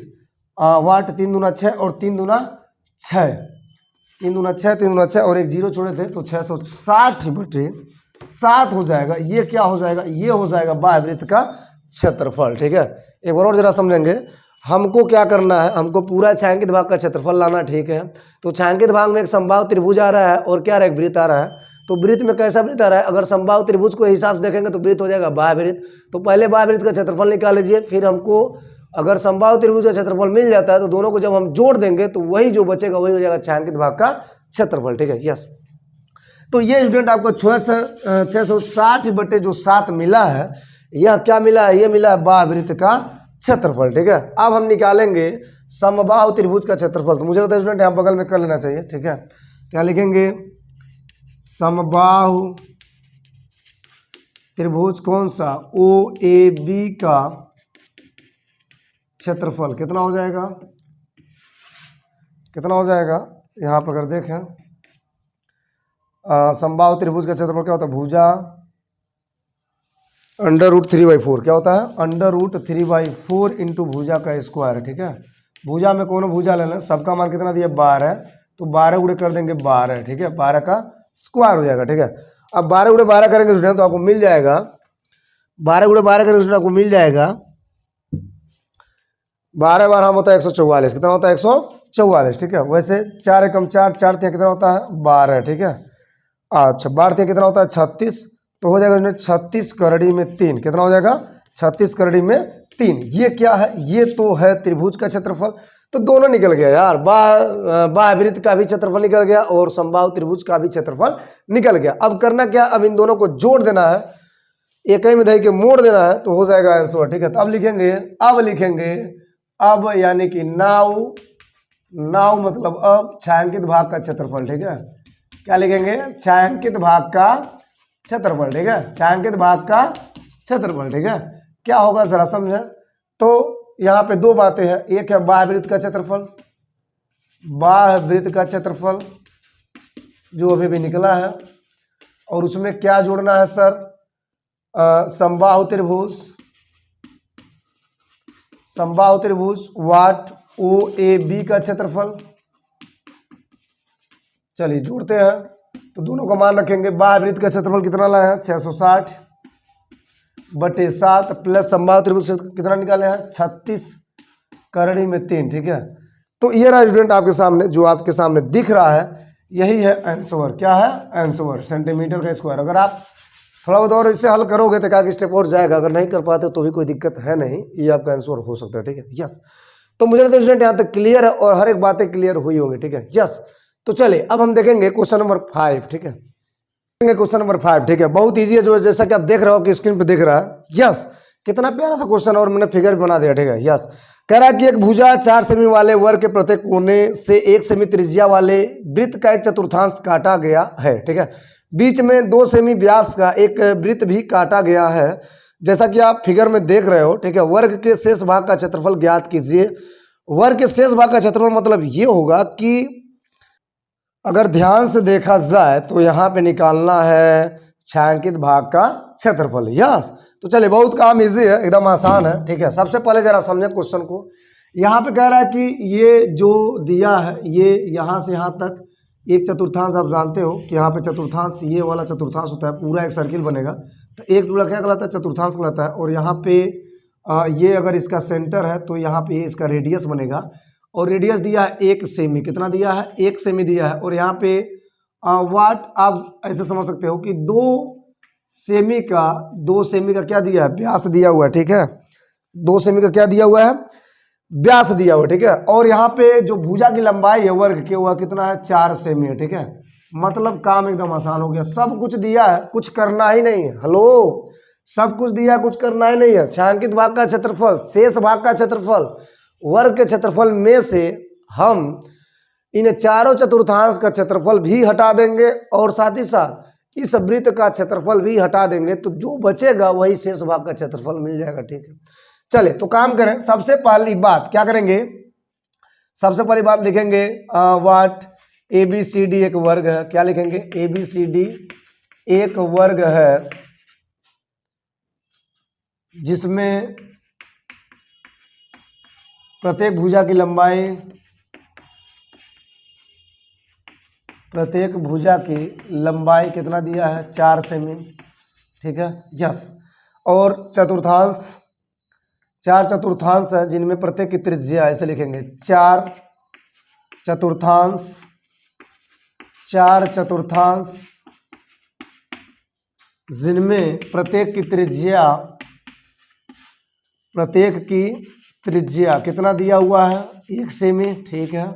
वाट 3 दूना 6 और 3 दूना 6, 3 दूना 6, 3 दूना 6 और एक जीरो छोड़े थे तो 660/7 हो जाएगा। ये क्या हो जाएगा, ये हो जाएगा बाह्यवृत्त का क्षेत्रफल। ठीक है, एक बार और जरा समझेंगे, हमको क्या करना है, हमको पूरा छायांकित भाग का क्षेत्रफल लाना। ठीक है, तो छायांकित भाग में एक समबाहु त्रिभुज आ रहा है और क्या रहा है, एक वृत्त आ रहा है। तो वृत्त में कैसा वृत्त आ रहा है, अगर समबाहु त्रिभुज को हिसाब से देखेंगे तो वृत्त हो जाएगा बाह्यवृत्त। तो पहले बाह्यवृत्त का क्षेत्रफल निकाल लीजिए, फिर हमको अगर समबाहु त्रिभुज का क्षेत्रफल मिल जाता है तो दोनों को जब हम जोड़ देंगे तो वही जो बचेगा वही हो जाएगा छायांकित भाग का क्षेत्रफल। ठीक है, यस, तो ये स्टूडेंट आपको 660/7 मिला है, यह क्या मिला है, ये मिला है बाह्यवृत्त का क्षेत्रफल। ठीक है, अब हम निकालेंगे समबाहु त्रिभुज का क्षेत्रफल। तो मुझे लगता है स्टूडेंट यहाँ बगल में कर लेना चाहिए। ठीक है, क्या लिखेंगे, समबाहु त्रिभुज कौन सा, OAB का क्षेत्रफल कितना हो जाएगा, कितना हो जाएगा, यहाँ पर अगर देखें समबाहु त्रिभुज का क्षेत्रफल क्या होता है, भुजा √3/4, क्या होता है √3/4 इंटू भुजा का स्क्वायर। ठीक है, भुजा में कौन भुजा ले लें, सबका मान कितना दिया 12, तो 12 गुणे कर देंगे 12। ठीक है, 12 का स्क्वायर हो जाएगा। ठीक है, अब 12 × 12 करेंगे स्टूडेंट तो आपको मिल जाएगा, 12 × 12 करेंगे स्टूडेंट आपको मिल जाएगा 12 बार हम होता है 144, कितना होता है 144। ठीक है, वैसे 4 × 4 4 कितना होता है 12। ठीक है, अच्छा 12 कितना होता है 36, तो हो जाएगा 36 करड़ी में 3, कितना हो जाएगा 36 करड़ी में 3। ये क्या है, ये तो है त्रिभुज का क्षेत्रफल। तो दोनों निकल गया यार, बाह्यवृत्त का भी क्षेत्रफल निकल गया और समबाहु त्रिभुज का भी क्षेत्रफल निकल गया। अब करना क्या, अब इन दोनों को जोड़ देना है, एक ही में धई के मोड़ देना है तो हो जाएगा आंसर। ठीक है, तो अब लिखेंगे अब यानी कि नाउ मतलब अब छायांकित भाग का क्षेत्रफल। ठीक है, क्या लिखेंगे, छायांकित भाग का क्षेत्रफल। ठीक है, छायांकित भाग का क्षेत्रफल। ठीक है, क्या होगा जरा समझें, तो यहाँ पे दो बातें हैं, एक है बाह्यवृत्त का क्षेत्रफल, बाह्यवृत्त का क्षेत्रफल जो अभी भी निकला है, और उसमें क्या जोड़ना है सर, समबाहु त्रिभुज वाट OAB का क्षेत्रफल। चलिए जोड़ते हैं, तो दोनों का मान रखेंगे, बाह्यवृत्त का क्षेत्रफल कितना लाए हैं 660/7 प्लस समबाहु त्रिभुज कितना निकाले हैं 36 करड़ी में 3। ठीक है, तो ये रहा स्टूडेंट आपके सामने, जो आपके सामने दिख रहा है यही है आंसर। क्या है आंसर, सेंटीमीटर का स्क्वायर। अगर आप थोड़ा बहुत और इससे हल करोगे तो क्या स्टेप और जाएगा, अगर नहीं कर पाते तो भी कोई दिक्कत है नहीं, ये आपका आंसर हो सकता है। ठीक है, यस, तो मुझे लगता है स्टूडेंट यहाँ तक क्लियर है और हर एक बातें क्लियर हुई होंगी। ठीक है, यस, तो चलिए अब हम देखेंगे क्वेश्चन नंबर 5। ठीक है, क्वेश्चन नंबर 5। ठीक है, बहुत ईजी है, जो जैसा कि आप देख रहे हो कि स्क्रीन पे दिख रहा है। यस, कितना प्यारा सा क्वेश्चन, और मैंने फिगर भी बना दिया। ठीक है, यस, कह रहा है कि एक भुजा 4 सेमी वाले वर्ग के प्रत्येक कोने से 1 सेमी त्रिज्या वाले वृत्त का 1/4 काटा गया है। ठीक है, बीच में 2 सेमी व्यास का एक वृत्त भी काटा गया है, जैसा कि आप फिगर में देख रहे हो। ठीक है, वर्ग के शेष भाग का क्षेत्रफल ज्ञात कीजिए। वर्ग के शेष भाग का क्षेत्रफल मतलब ये होगा कि अगर ध्यान से देखा जाए तो यहाँ पे निकालना है छायांकित भाग का क्षेत्रफल। यस, तो चलिए बहुत काम इजी है, एकदम आसान है। ठीक है, सबसे पहले जरा समझे क्वेश्चन को। यहाँ पे कह रहा है कि ये जो दिया है, ये यहाँ से यहाँ तक 1/4, आप जानते हो कि यहाँ पे चतुर्थांश, ये वाला चतुर्थांश होता है, पूरा एक सर्किल बनेगा तो एक टुकड़ा क्या कहलाता है, चतुर्थांश कहलाता है। और यहाँ पे ये अगर इसका सेंटर है तो यहाँ पे इसका रेडियस बनेगा, और रेडियस दिया है 1 सेमी, कितना दिया है 1 सेमी दिया है। और यहाँ पे वाट आप ऐसे समझ सकते हो कि 2 सेमी का क्या दिया है, व्यास दिया हुआ है। ठीक है, 2 सेमी का क्या दिया हुआ है, व्यास दिया हुआ है। ठीक है, और यहाँ पे जो भुजा की लंबाई है वर्ग के, वह कितना है 4 सेमी है। ठीक है, मतलब काम एकदम आसान हो गया। सब कुछ दिया है, कुछ करना ही नहीं है। हेलो, सब कुछ दिया, कुछ करना ही नहीं है। छायांकित भाग का क्षेत्रफल, शेष भाग का क्षेत्रफल, वर्ग के क्षेत्रफल में से हम इन चारों चतुर्थांश का क्षेत्रफल भी हटा देंगे और साथ ही साथ इस वृत्त का क्षेत्रफल भी हटा देंगे, तो जो बचेगा वही शेष भाग का क्षेत्रफल मिल जाएगा। ठीक है, चलिए तो काम करें। सबसे पहली बात क्या करेंगे, सबसे पहली बात लिखेंगे वाट ABCD एक वर्ग है। क्या लिखेंगे, ABCD एक वर्ग है जिसमें प्रत्येक भुजा की लंबाई, प्रत्येक भुजा की लंबाई कितना दिया है, 4 सेमी। ठीक है, यस। और चतुर्थांश, 4 चतुर्थांश है जिनमें प्रत्येक की त्रिज्या, ऐसे लिखेंगे 4 चतुर्थांश, 4 चतुर्थांश जिनमें प्रत्येक की त्रिज्या, प्रत्येक की त्रिज्या कितना दिया हुआ है, 1 सेमी। ठीक है,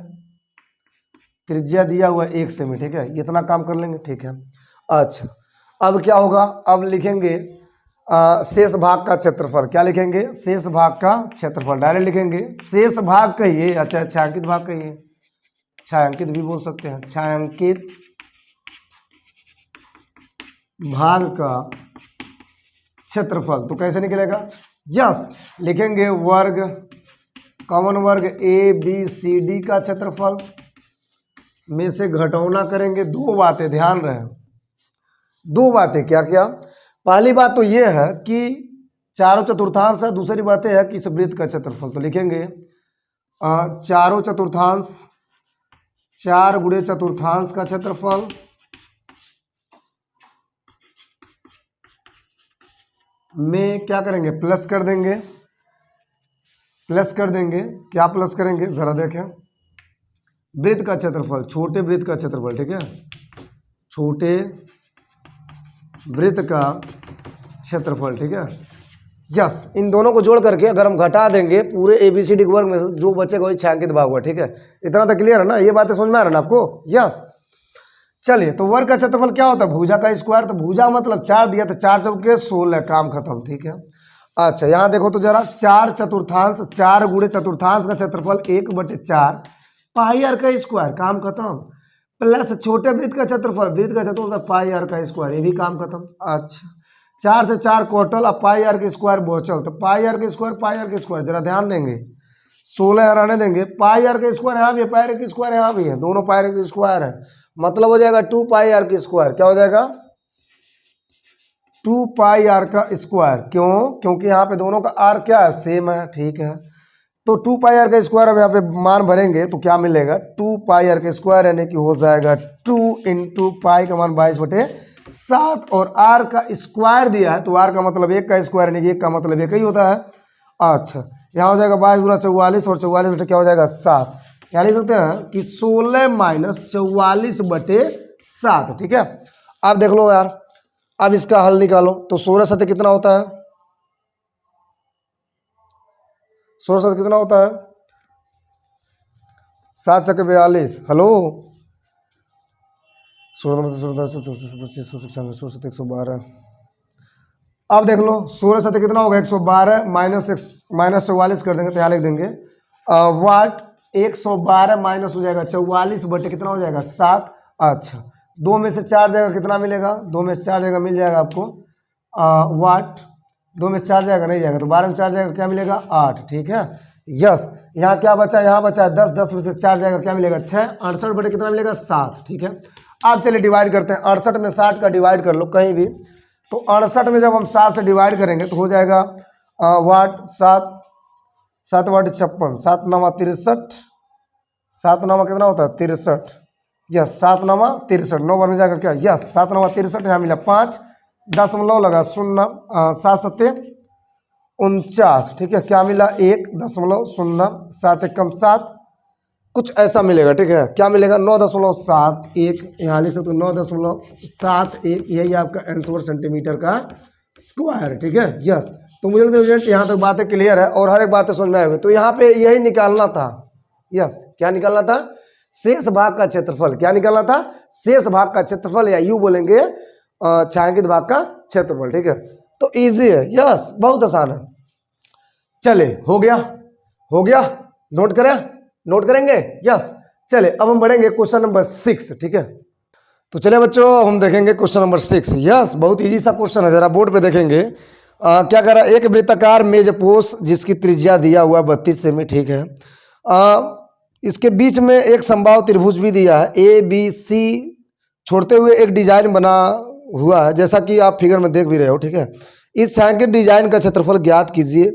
त्रिज्या दिया हुआ है 1 सेमी। ठीक है, इतना काम कर लेंगे। ठीक है, अच्छा अब क्या होगा, अब लिखेंगे शेष भाग का क्षेत्रफल। क्या लिखेंगे, शेष भाग का क्षेत्रफल, डायरेक्ट लिखेंगे शेष भाग कहिए, अच्छा छायांकित भाग कहिए, छायांकित भी बोल सकते हैं, छायांकित भाग का क्षेत्रफल। तो कैसे निकलेगा, यस लिखेंगे वर्ग, कॉमन वर्ग ABCD का क्षेत्रफल में से घटौना करेंगे। 2 बातें ध्यान रहे, 2 बातें, क्या क्या, पहली बात तो ये है कि चारों चतुर्थांश है, दूसरी बात है कि इस वृत्त का क्षेत्रफल। तो लिखेंगे चारों चतुर्थांश, 4 गुणे चतुर्थांश का क्षेत्रफल में क्या करेंगे, प्लस कर देंगे, प्लस कर देंगे। क्या प्लस करेंगे जरा देखें, वृत्त का क्षेत्रफल, छोटे वृत्त का क्षेत्रफल। ठीक है, छोटे वृत्त का क्षेत्रफल। ठीक है, यस। इन दोनों को जोड़ करके अगर हम घटा देंगे पूरे ABCD के वर्ग में से, जो बचेगा वही छायांकित भाग हुआ। ठीक है, इतना तो क्लियर है ना, ये बातें समझ में आ रहा है ना आपको, यस। चलिए, तो वर्ग का क्षेत्रफल क्या होता है, भुजा का स्क्वायर। तो भुजा मतलब 4 दिया, तो 4 चौके 16, काम खत्म। ठीक है, अच्छा यहाँ देखो तो जरा, 4 चतुर्थांश, 4 गुणे चतुर्थांश का क्षेत्रफल 1/4 पाई आर का स्क्वायर, काम खत्म। प्लस छोटे वृत्त का क्षेत्रफल, वृत्त का क्षेत्रफल पाई आर का स्क्वायर, ये भी काम खत्म। अच्छा 4 से 4 कोटल, अब पाई आर के स्क्वायर बचल, तो पाई आर के स्क्वायर, पाई आर के स्क्वायर, जरा ध्यान देंगे 16 हराने देंगे, पाई आर के स्क्वायर यहाँ भी है, पाई आर के स्क्वायर यहाँ भी है, दोनों पाई आर के स्क्वायर है, मतलब हो जाएगा 2 पाई आर के स्क्वायर। क्या हो जाएगा, 2 पाई आर का स्क्वायर। क्यों, क्योंकि यहाँ पे दोनों का आर क्या है, सेम है। ठीक है, तो 2 पाई आर का स्क्वायर अब यहाँ पे मान भरेंगे तो क्या मिलेगा, 2 पाई आर का स्क्वायर, यानी कि हो जाएगा 2 इंटू पाई का मान 22/7, और आर का स्क्वायर दिया है, तो आर का मतलब 1 का स्क्वायर, यानी कि 1 का मतलब 1 ही होता है। अच्छा यहाँ हो जाएगा 22 गुना 44, और 44 बटे क्या हो जाएगा 7, क्या लिख सकते हैं कि 16 माइनस 44/7। ठीक है, अब देख लो यार, अब इसका हल निकालो, तो 16 सत्य कितना होता है, 16 सत्य कितना होता है, 7 छक्के 42। हेलो, 16 अब देख लो 16 सत्य कितना होगा, 112 माइनस 44 कर देंगे तो यहाँ लिख देंगे वाट 112 माइनस हो जाएगा 44 बटे कितना हो जाएगा 7। अच्छा 2 में से 4 जगह कितना मिलेगा, 2 में से 4 जगह मिल जाएगा आपको वाट, 2 में से 4 जाएगा नहीं जाएगा, तो 12 में 4 जाएगा क्या मिलेगा 8। ठीक है, यस। यहाँ क्या बचा, यहाँ बचा 10, 10 में से 4 जाएगा क्या मिलेगा 6, 68 बटे कितना मिलेगा 7। ठीक है, अब चलिए डिवाइड करते हैं, 68 में 60 का डिवाइड कर लो कहीं भी, तो 68 में जब हम 7 से डिवाइड करेंगे तो हो जाएगा वाट 7 7 वाट 56, 7 9 63, 7 9 कितना होता है 63, यस 7 9 63, 9 बार में जाकर क्या, यस 7 9 63, यहाँ मिला 5 दशमलव लगा 0, 7 7 49। ठीक है, क्या मिला 1.0, 7 एकम 7, कुछ ऐसा मिलेगा। ठीक है, क्या मिलेगा 9.71, यहाँ लिख सकते हो 9.71, यही आपका आंसर सेंटीमीटर का स्क्वायर। ठीक है, यस। तो मुझे लगता है यहाँ तक बातें क्लियर है और हर एक बातें समझ में आएगी। तो यहाँ पे यही निकालना था, यस क्या निकालना था, शेष भाग का क्षेत्रफल, क्या निकालना था, शेष भाग का क्षेत्रफल, या यूं बोलेंगे छायांकित भाग का क्षेत्रफल। ठीक है, तो इजी है, यस बहुत आसान है। चले हो गया, हो गया, नोट करें, नोट करेंगे, यस। चले अब हम बढ़ेंगे क्वेश्चन नंबर 6। ठीक है, तो चले बच्चों हम देखेंगे क्वेश्चन नंबर 6। यस बहुत इजी सा क्वेश्चन है, जरा बोर्ड पे देखेंगे। क्या कर रहा है, एक वृत्ताकार मेजपोश जिसकी त्रिज्या दिया हुआ 32 सेमी। ठीक है, इसके बीच में एक समबाहु त्रिभुज भी दिया है, ए बी सी छोड़ते हुए एक डिजाइन बना हुआ है, जैसा कि आप फिगर में देख भी रहे हो। ठीक है, इस छायांकित डिजाइन का क्षेत्रफल ज्ञात कीजिए।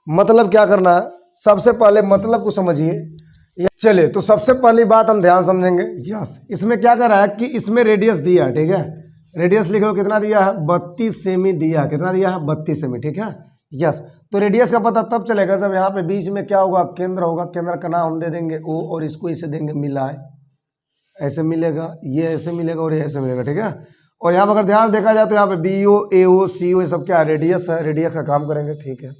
मतलब क्या करना है, सबसे पहले मतलब को समझिए। चलिए तो सबसे पहली बात हम ध्यान समझेंगे। यस, इसमें क्या कर रहा है कि इसमें रेडियस दिया है। ठीक है, रेडियस लिख लो, कितना दिया है, 32 सेमी दिया है। कितना दिया है, 32 सेमी। ठीक है, यस। तो रेडियस का पता तब चलेगा जब यहाँ पे बीच में क्या होगा, केंद्र होगा। केंद्र का नाम हम दे देंगे ओ, और इसको इसे देंगे मिलाए, ऐसे मिलेगा, ये ऐसे मिलेगा और ये ऐसे मिलेगा। ठीक है, और यहाँ पर अगर ध्यान देखा जाए तो यहाँ पे बी ओ, ए ओ, सी ओ, ये सब क्या है, रेडियस है, रेडियस का काम करेंगे। ठीक है,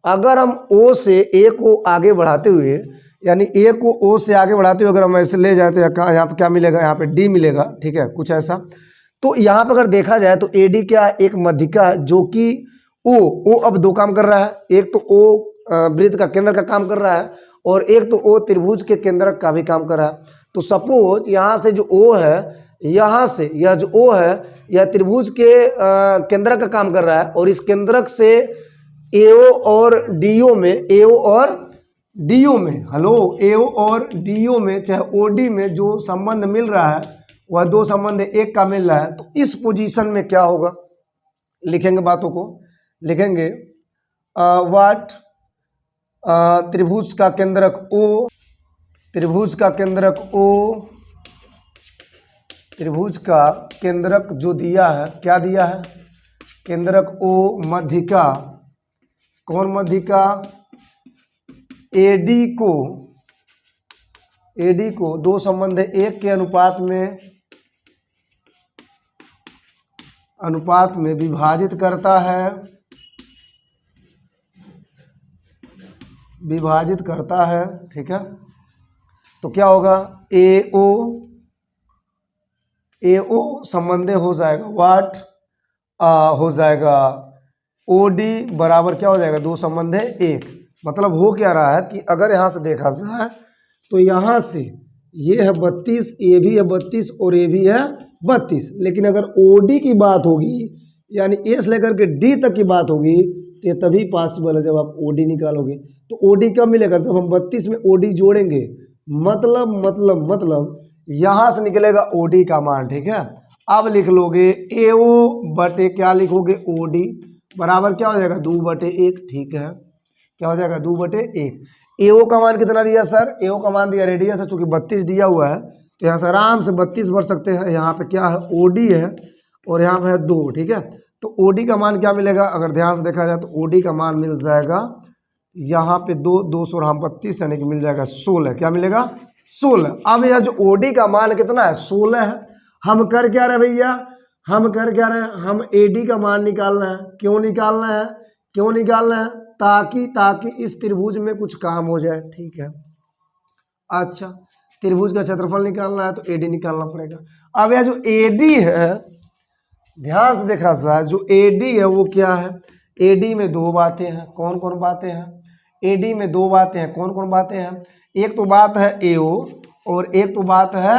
अगर हम ओ से ए को आगे बढ़ाते हुए, यानी ए को ओ से आगे बढ़ाते हुए अगर हम ऐसे ले जाते हैं, यहाँ पे क्या मिलेगा, यहाँ पे डी मिलेगा। ठीक है, कुछ ऐसा। तो यहाँ पर अगर देखा जाए तो ए डी क्या, एक मध्यिका जो कि ओ अब दो काम कर रहा है। एक तो ओ वृत्त का केंद्र का काम कर रहा है, और एक तो ओ त्रिभुज के केंद्र का भी काम कर रहा है। तो सपोज यहाँ से जो ओ है, यहाँ से यह जो ओ है, यह त्रिभुज के केंद्र का काम कर रहा है, और इस केंद्रक से एओ और डीओ में, एओ और डीओ में, हेलो, एओ और डीओ में, चाहे ओडी में जो संबंध मिल रहा है वह दो संबंध एक का मिल रहा है। तो इस पोजीशन में क्या होगा, लिखेंगे बातों को, लिखेंगे व्हाट त्रिभुज का केंद्रक ओ, त्रिभुज का केंद्रक ओ, त्रिभुज का केंद्रक जो दिया है, क्या दिया है, केंद्रक ओ, मध्यिका, कौन मध्यिका, एडी को दो संबंध एक के अनुपात में विभाजित करता है, विभाजित करता है। ठीक है, तो क्या होगा, एओ संबंध हो जाएगा व्हाट, हो जाएगा ओडी बराबर क्या हो जाएगा, दो संबंध है एक। मतलब हो क्या रहा है कि अगर यहाँ से देखा जाए तो यहाँ से ये है 32, ये भी है 32 और ये भी है 32, लेकिन अगर ओडी की बात होगी, यानी ए से लेकर के डी तक की बात होगी, तो ये तभी पॉसिबल है जब आप ओडी निकालोगे। तो ओडी कब मिलेगा, जब हम 32 में ओडी जोड़ेंगे। मतलब यहाँ से निकलेगा ओडी का मान। ठीक है, अब लिख लोगे एओ बटे क्या लिखोगे, ओडी बराबर क्या हो जाएगा, 2/1। ठीक है, क्या हो जाएगा, 2/1। एओ का मान कितना दिया सर, एओ का मान दिया, रेडियस है चूंकि 32 दिया हुआ है, तो यहाँ से आराम से 32 भर सकते हैं। यहाँ पे क्या है, ओडी है, और यहाँ पे है 2। ठीक है, तो ओडी का मान क्या मिलेगा, अगर ध्यान से देखा जाए तो ओडी का मान मिल जाएगा यहाँ पे 200 और हम 32, यानी कि मिल जाएगा 16। क्या मिलेगा, 16। अब यह जो ओडी का मान कितना है, 16 है। हम कर क्या रहे भैया, हम कर क्या रहे हैं, हम एडी का मान निकालना है। क्यों निकालना है, क्यों निकालना है, ताकि इस त्रिभुज में कुछ काम हो जाए। ठीक है, अच्छा, त्रिभुज का क्षेत्रफल निकालना है तो एडी निकालना पड़ेगा। अब यह जो एडी है, ध्यान से देखा जाए, जो एडी है वो क्या है, एडी में दो बातें हैं। कौन कौन बातें हैं, एडी में दो बातें हैं। कौन कौन बातें हैं, एक तो बात है एओ और एक तो बात है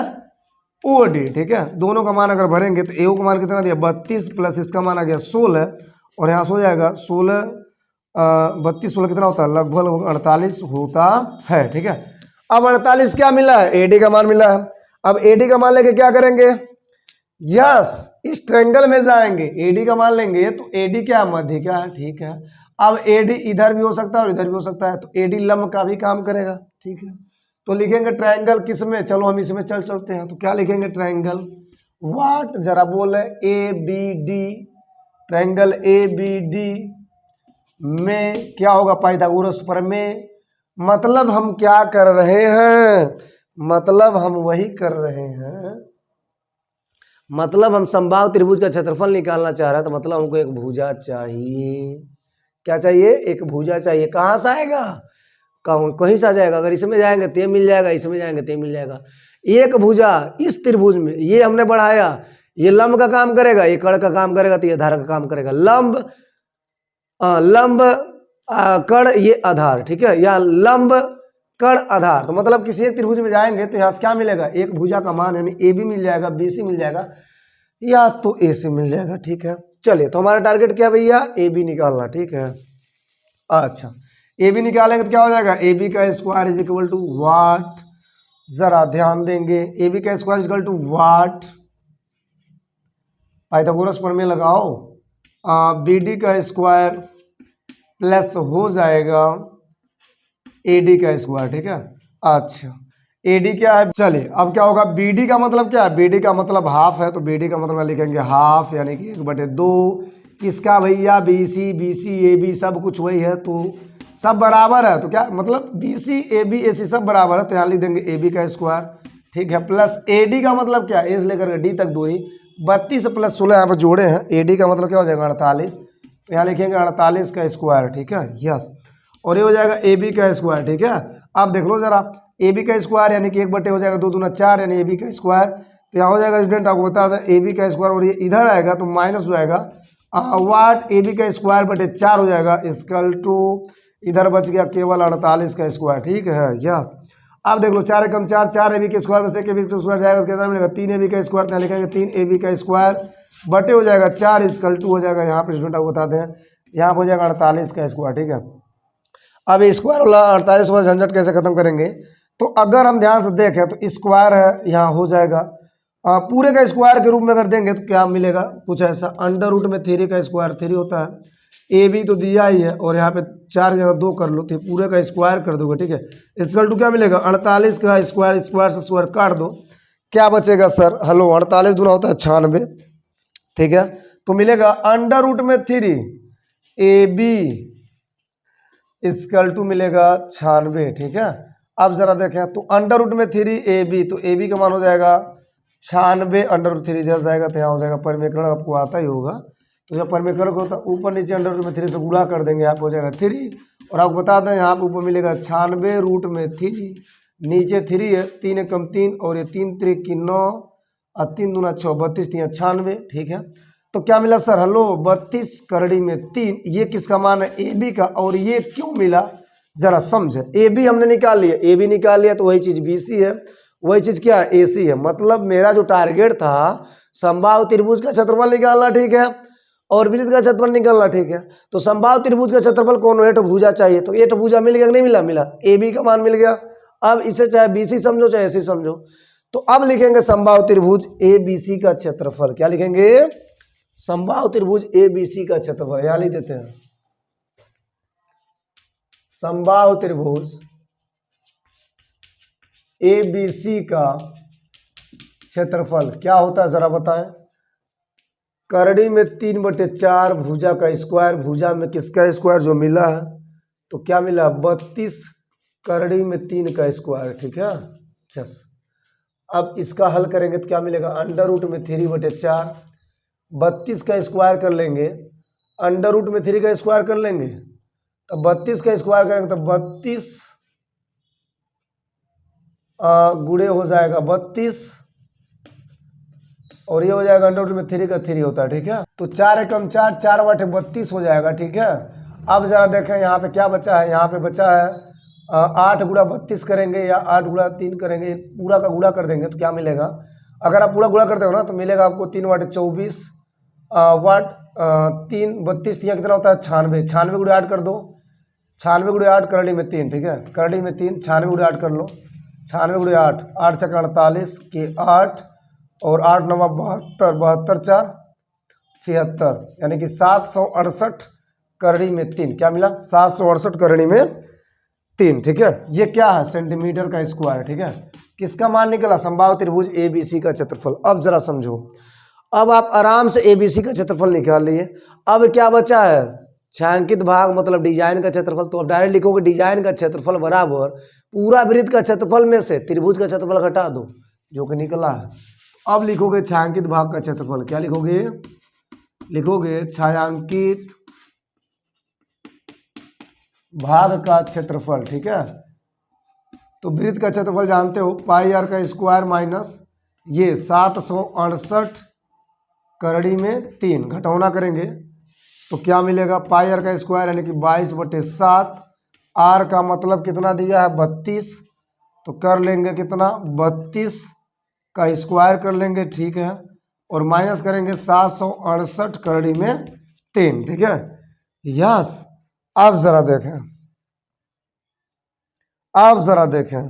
ओडी। ठीक है, दोनों का मान अगर भरेंगे तो एओ का मान कितना दिया, 32 प्लस इसका मान आ गया 16, और यहाँ से हो जाएगा 16, 32 16 कितना होता है, लगभग 48 होता है। ठीक है, अब 48 क्या मिला है, एडी का मान मिला है। अब एडी का मान लेके क्या करेंगे, यस इस ट्रायंगल में जाएंगे, एडी का मान लेंगे तो एडी क्या है, मध्य क्या है। ठीक है, अब एडी इधर भी हो सकता है और इधर भी हो सकता है, तो एडी लंब का भी काम करेगा। ठीक है, तो लिखेंगे ट्रायंगल किसमें, चलो हम इसमें चलते हैं। तो क्या लिखेंगे, ट्रायंगल व्हाट, जरा बोले, A B D, triangle A B D में क्या होगा, पाइथागोरस प्रमेय। मतलब हम क्या कर रहे हैं, मतलब हम वही कर रहे हैं, मतलब हम समबाहु त्रिभुज का क्षेत्रफल निकालना चाह रहे हैं। तो मतलब हमको एक भुजा चाहिए, क्या चाहिए, एक भुजा चाहिए। कहाँ से आएगा, कहीं से आ जाएगा, अगर इसमें जाएंगे तो ये मिल जाएगा, इसमें जाएंगे तो ये मिल जाएगा। एक भुजा इस त्रिभुज में ये हमने बढ़ाया, ये लंब का काम करेगा, ये कड़ का काम करेगा, तो ये आधार का काम करेगा। लंब लंब कड़ ये आधार, ठीक है, या लंब कड़ आधार। तो मतलब किसी एक त्रिभुज में जाएंगे तो यहाँ से क्या मिलेगा, एक भुजा का मान यानी ए बी मिल जाएगा, बी सी मिल जाएगा, या तो ए सी मिल जाएगा, ठीक है। चलिए, तो हमारा टारगेट क्या भैया, ए बी निकालना, ठीक है। अच्छा, ए बी निकालेंगे तो क्या हो जाएगा, ए बी का square is equal to what, जरा ध्यान देंगे, ए बी का square is equal to what, Pythagoras प्रमेय लगाओ, बी डी का स्क्वायर प्लस हो जाएगा ए डी का स्क्वायर, ठीक है। अच्छा, ए डी क्या है, चलिए अब क्या होगा, बी डी का मतलब क्या है, बी डी का मतलब हाफ है, तो बी डी का मतलब लिखेंगे हाफ, यानी कि 1/2 किसका भैया, बी सी ए बी सब कुछ वही है, तो सब बराबर है, तो क्या मतलब बी सी ए बी ए सी सब बराबर है, तो यहाँ लिख देंगे ए बी का स्क्वायर, ठीक है, प्लस ए डी का मतलब क्या है, ए से लेकर के डी तक दूरी 32 प्लस 16 यहाँ पर जोड़े हैं, ए डी का मतलब क्या हो जाएगा 48, तो यहाँ लिखेंगे 48 का स्क्वायर, ठीक है, यस, और ये हो जाएगा ए बी का स्क्वायर, ठीक है। अब देख लो जरा, ए बी का स्क्वायर यानी कि 1/2 हो जाएगा, 2 दूना 4 यानी ए बी का स्क्वायर, तो यहाँ हो जाएगा स्टूडेंट आपको बता दें ए बी का स्क्वायर, और ये इधर आएगा तो माइनस हो जाएगा वाट ए बी का स्क्वायर बटे 4 हो जाएगा, इक्वल टू इधर बच गया केवल 48 का स्क्वायर, ठीक है, यस। अब देख लो 4 एकम 4, 4 ए बी के स्क्वायर में से ए बी का स्क्वायर जाएगा तो कितना मिलेगा, 3 ए बी का स्क्वायर, यहाँ लिखेंगे 3 ए बी का स्क्वायर बटे हो जाएगा 4 इक्वल टू हो जाएगा, यहाँ पे स्टूडेंट आपको बताते हैं, यहाँ पर हो जाएगा 48 का स्क्वायर, ठीक है। अब स्क्वायर वाला 48 वाला झंझट कैसे खत्म करेंगे, तो अगर हम ध्यान से देखें तो स्क्वायर है यहाँ हो जाएगा, पूरे का स्क्वायर के रूप में अगर देंगे तो क्या मिलेगा, कुछ ऐसा, अंडर रूट में 3 का स्क्वायर 3 होता है, ए बी तो दिया ही है, और यहाँ पे 4 जगह 2 कर लो तो पूरे का स्क्वायर कर दोगे, ठीक है, इक्वल टू क्या मिलेगा 48 का स्क्वायर, स्क्वायर से स्क्वायर काट दो, क्या बचेगा सर, हेलो 48 दूना होता है 96, ठीक है, तो मिलेगा अंडर रूट में 3 ए बी इक्वल टू मिलेगा 96, ठीक है। अब जरा देखें तो अंडर रूट में 3 ए बी, तो ए बी का मान हो जाएगा 96, अंडर रूट 3 इधर जाएगा तो यहाँ हो जाएगा परिमेकरण, आपको आता ही होगा, तो जब परिमेकरण होता है ऊपर नीचे अंडर रूट में 3 से गुणा कर देंगे, यहाँ पे हो जाएगा 3, और आपको बता दें यहाँ पे ऊपर मिलेगा 96 रूट में 3, नीचे 3 है, 3 एकम 3 और ये 3 3 की 9 और 3 दूना 6 32 3 96, ठीक है। तो क्या मिला सर, हेलो 32 करड़ी में 3, ये किसका मान है, ए बी का, और ये क्यों मिला जरा समझे, ए बी हमने निकाल लिया, ए बी निकाल लिया तो वही चीज बी सी है, वही चीज क्या है ए सी है, मतलब मेरा जो टारगेट था समबाहु त्रिभुज का क्षेत्रफल निकालना, ठीक है, और वृत्त का क्षेत्रफल निकालना, ठीक है। तो समबाहु त्रिभुज का क्षेत्रफल कौन, 8 भुजा चाहिए, तो 8 भुजा मिल गया कि नहीं मिला, मिला, ए बी का मान मिल गया। अब इसे चाहे बी सी समझो चाहे ए सी समझो, तो अब लिखेंगे समबाहु त्रिभुज ए बी सी का क्षेत्रफल, क्या लिखेंगे, समबाहु त्रिभुज ए बी सी का क्षेत्रफल, यहां लिख देते हैं समबाहु त्रिभुज ए बी सी का क्षेत्रफल क्या होता है जरा बताएं, करड़ी में 3/4 भुजा का स्क्वायर, भुजा में किसका स्क्वायर जो मिला है, तो क्या मिला 32 करड़ी में 3 का स्क्वायर, ठीक है, यस। अब इसका हल करेंगे तो क्या मिलेगा, अंडर रूट में 3/4, 32 का स्क्वायर कर लेंगे, अंडर रूट में 3 का स्क्वायर कर लेंगे, तो 32 का स्क्वायर करेंगे तो 32 गुणे हो जाएगा 32, और ये हो जाएगा अंडर रूट में 3 का 3 होता है, ठीक है। तो 4 एकम 4, 4 बटे 32 हो जाएगा, ठीक है। अब जरा देखें यहाँ पे क्या बचा है, यहाँ पे बचा है 8 गुणा 32 करेंगे या 8 गुणा 3 करेंगे, पूरा का गुणा कर देंगे तो क्या मिलेगा, अगर आप पूरा गुणा करते हो ना तो मिलेगा आपको 3/24 वाट, 3 32 यहाँ कितना होता है 96, 96 गुणे 8 कर दो, 96 गुणे 8 करड़ी में 3, ठीक है, करड़ी में 3, 96 गुणे 8 कर लो, 96 गुणे 8, 8 छक्का 48 के 8, और 8 9 72, 72 4 76, यानी कि 768 करड़ी में 3, क्या मिला 768 करड़ी में 3, ठीक है। ये क्या है, सेंटीमीटर का स्क्वायर, ठीक है, किसका मान निकला, समबाहु त्रिभुज ए बी सी का क्षेत्रफल। अब जरा समझो, अब आप आराम से ए बी सी का क्षेत्रफल निकाल लिए, अब क्या बचा है, छायांकित भाग मतलब डिजाइन का क्षेत्रफल, तो अब डायरेक्ट लिखोगे डिजाइन का क्षेत्रफल बराबर पूरा वृत्त का क्षेत्रफल में से त्रिभुज का क्षेत्रफल घटा दो, जो कि निकला है। अब लिखोगे छायांकित भाग का क्षेत्रफल, क्या लिखोगे, लिखोगे छायांकित भाग का क्षेत्रफल, ठीक है। तो वृत्त का क्षेत्रफल जानते हो, पाई आर का स्क्वायर माइनस ये 768 करड़ी में 3, घटौना करेंगे तो क्या मिलेगा, पाई आर का स्क्वायर यानी कि 22/7, आर का मतलब कितना दिया है 32, तो कर लेंगे कितना 32 का स्क्वायर कर लेंगे, ठीक है, और माइनस करेंगे 768 करड़ी में 3, ठीक है। यस, अब जरा देखें, अब जरा देखें,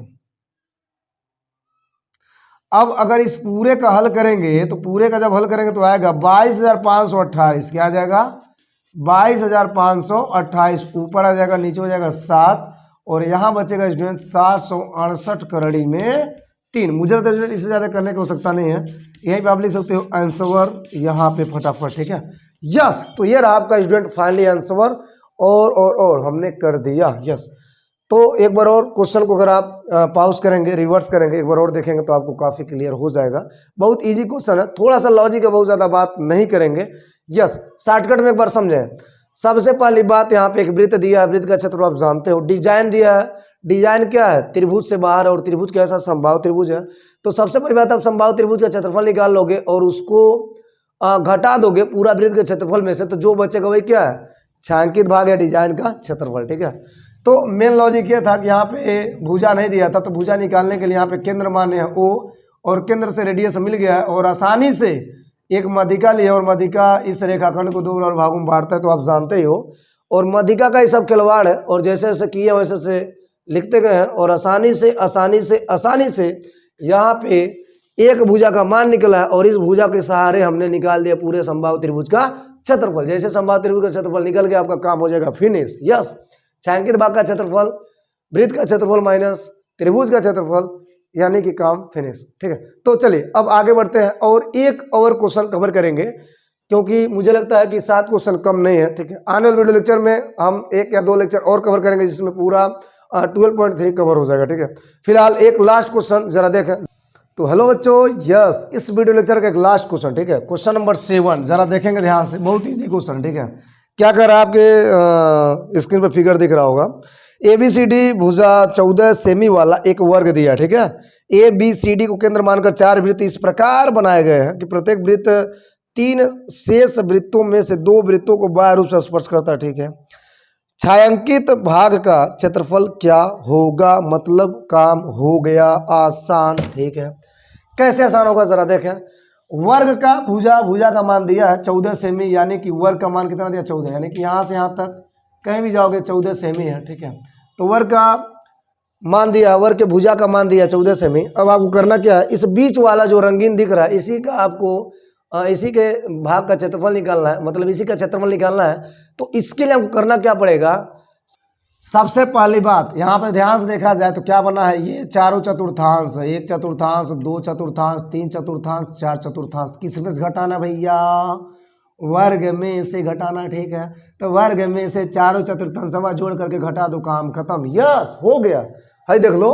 अब अगर इस पूरे का हल करेंगे तो पूरे का जब हल करेंगे तो आएगा 22,528, क्या आ जाएगा 22,528, ऊपर आ जाएगा नीचे हो जाएगा 7, और यहाँ बचेगा स्टूडेंट 768 करड़ी में 3। मुझे लगता है स्टूडेंट इससे ज़्यादा करने की आवश्यकता नहीं है, यहीं पे आप लिख सकते हो आंसर यहाँ पे फटाफट, ठीक है। यस, तो ये रहा आपका स्टूडेंट फाइनली आंसर, और हमने कर दिया। यस, तो एक बार और क्वेश्चन को अगर आप पॉज करेंगे, रिवर्स करेंगे, एक बार और देखेंगे तो आपको काफ़ी क्लियर हो जाएगा। बहुत इजी क्वेश्चन है, थोड़ा सा लॉजिक है, बहुत ज़्यादा बात नहीं करेंगे। यस, शॉर्टकट में एक बार समझें। सबसे पहली बात, यहाँ पे एक वृत्त दिया है, वृत्त का क्षेत्र आप जानते हो, डिजाइन दिया है, डिजाइन क्या है, त्रिभुज से बाहर, और त्रिभुज के ऐसा समबाहु त्रिभुज है। तो सबसे पहली बात, आप समबाहु त्रिभुज का क्षेत्रफल निकाल लोगे और उसको घटा दोगे पूरा वृत्त के क्षेत्रफल में से, तो जो बचेगा वही क्या है, छायांकित भाग या डिजाइन का क्षेत्रफल, ठीक है। तो मेन लॉजिक ये था कि यहाँ पे भुजा नहीं दिया था, तो भुजा निकालने के लिए यहाँ पे केंद्र माने हैं O, और केंद्र से रेडियस मिल गया है, और आसानी से एक मध्यिका लिया, और मध्यिका इस रेखाखंड को 2 बराबर भागों में बांटता है, तो आप जानते ही हो, और मध्यिका का ही सब खिलवाड़ है, और जैसे जैसे किए वैसे से लिखते गए हैं, और आसानी से यहाँ पे एक भुजा का मान निकला है, और इस भुजा के सहारे हमने निकाल दिया पूरे समबाहु त्रिभुज का क्षेत्रफल। जैसे समबाहु त्रिभुज का क्षेत्रफल निकल गया, आपका काम हो जाएगा फिनिश। यस, छायांकित भाग का क्षेत्रफल, वृत्त का क्षेत्रफल माइनस त्रिभुज का क्षेत्रफल, यानी कि काम फिनिश, ठीक है। तो चलिए अब आगे बढ़ते हैं, और एक और क्वेश्चन कवर करेंगे, क्योंकि मुझे लगता है कि 7 क्वेश्चन कम नहीं है, ठीक है। आने वाले वीडियो लेक्चर में हम 1 या 2 लेक्चर और कवर करेंगे, जिसमें पूरा 12.3 कवर हो जाएगा, ठीक है। फिलहाल एक लास्ट क्वेश्चन जरा देखें। तो हेलो बच्चों, यस, इस वीडियो लेक्चर का एक लास्ट क्वेश्चन, ठीक है, क्वेश्चन नंबर 7, जरा देखेंगे ध्यान से, बहुत ईजी क्वेश्चन, ठीक है। क्या कर रहा है, आपके स्क्रीन पर फिगर दिख रहा होगा, ABCD भुजा 14 सेमी वाला एक वर्ग दिया, ठीक है। ABCD को केंद्र मानकर 4 वृत्त इस प्रकार बनाए गए हैं कि प्रत्येक वृत्त 3 शेष वृत्तों में से 2 वृत्तों को बाह्य रूप से स्पर्श करता है, ठीक है। छायांकित भाग का क्षेत्रफल क्या होगा, मतलब काम हो गया आसान, ठीक है। कैसे आसान होगा जरा देखें। वर्ग का भुजा का मान दिया है 14 सेमी, यानी कि वर्ग का मान कितना दिया 14, यानी कि यहाँ से यहाँ तक कहीं भी जाओगे 14 सेमी है, ठीक है। तो वर्ग का मान दिया, वर्ग के भुजा का मान दिया 14 सेमी। अब आपको करना क्या है, इस बीच वाला जो रंगीन दिख रहा है, इसी का आपको इसी के भाग का क्षेत्रफल निकालना है, मतलब इसी का क्षेत्रफल निकालना है। तो इसके लिए आपको करना क्या पड़ेगा, सबसे पहली बात यहाँ पे ध्यान से देखा जाए तो क्या बना है, ये चारों चतुर्थांश है, 1 चतुर्थांश, 2 चतुर्थांश, 3 चतुर्थांश, 4 चतुर्थांश। किस में से घटाना भैया, वर्ग में से घटाना, ठीक है। तो वर्ग में से चारों चतुर्थांश जोड़ करके घटा दो, काम खत्म। यस, हो गया है। देख लो,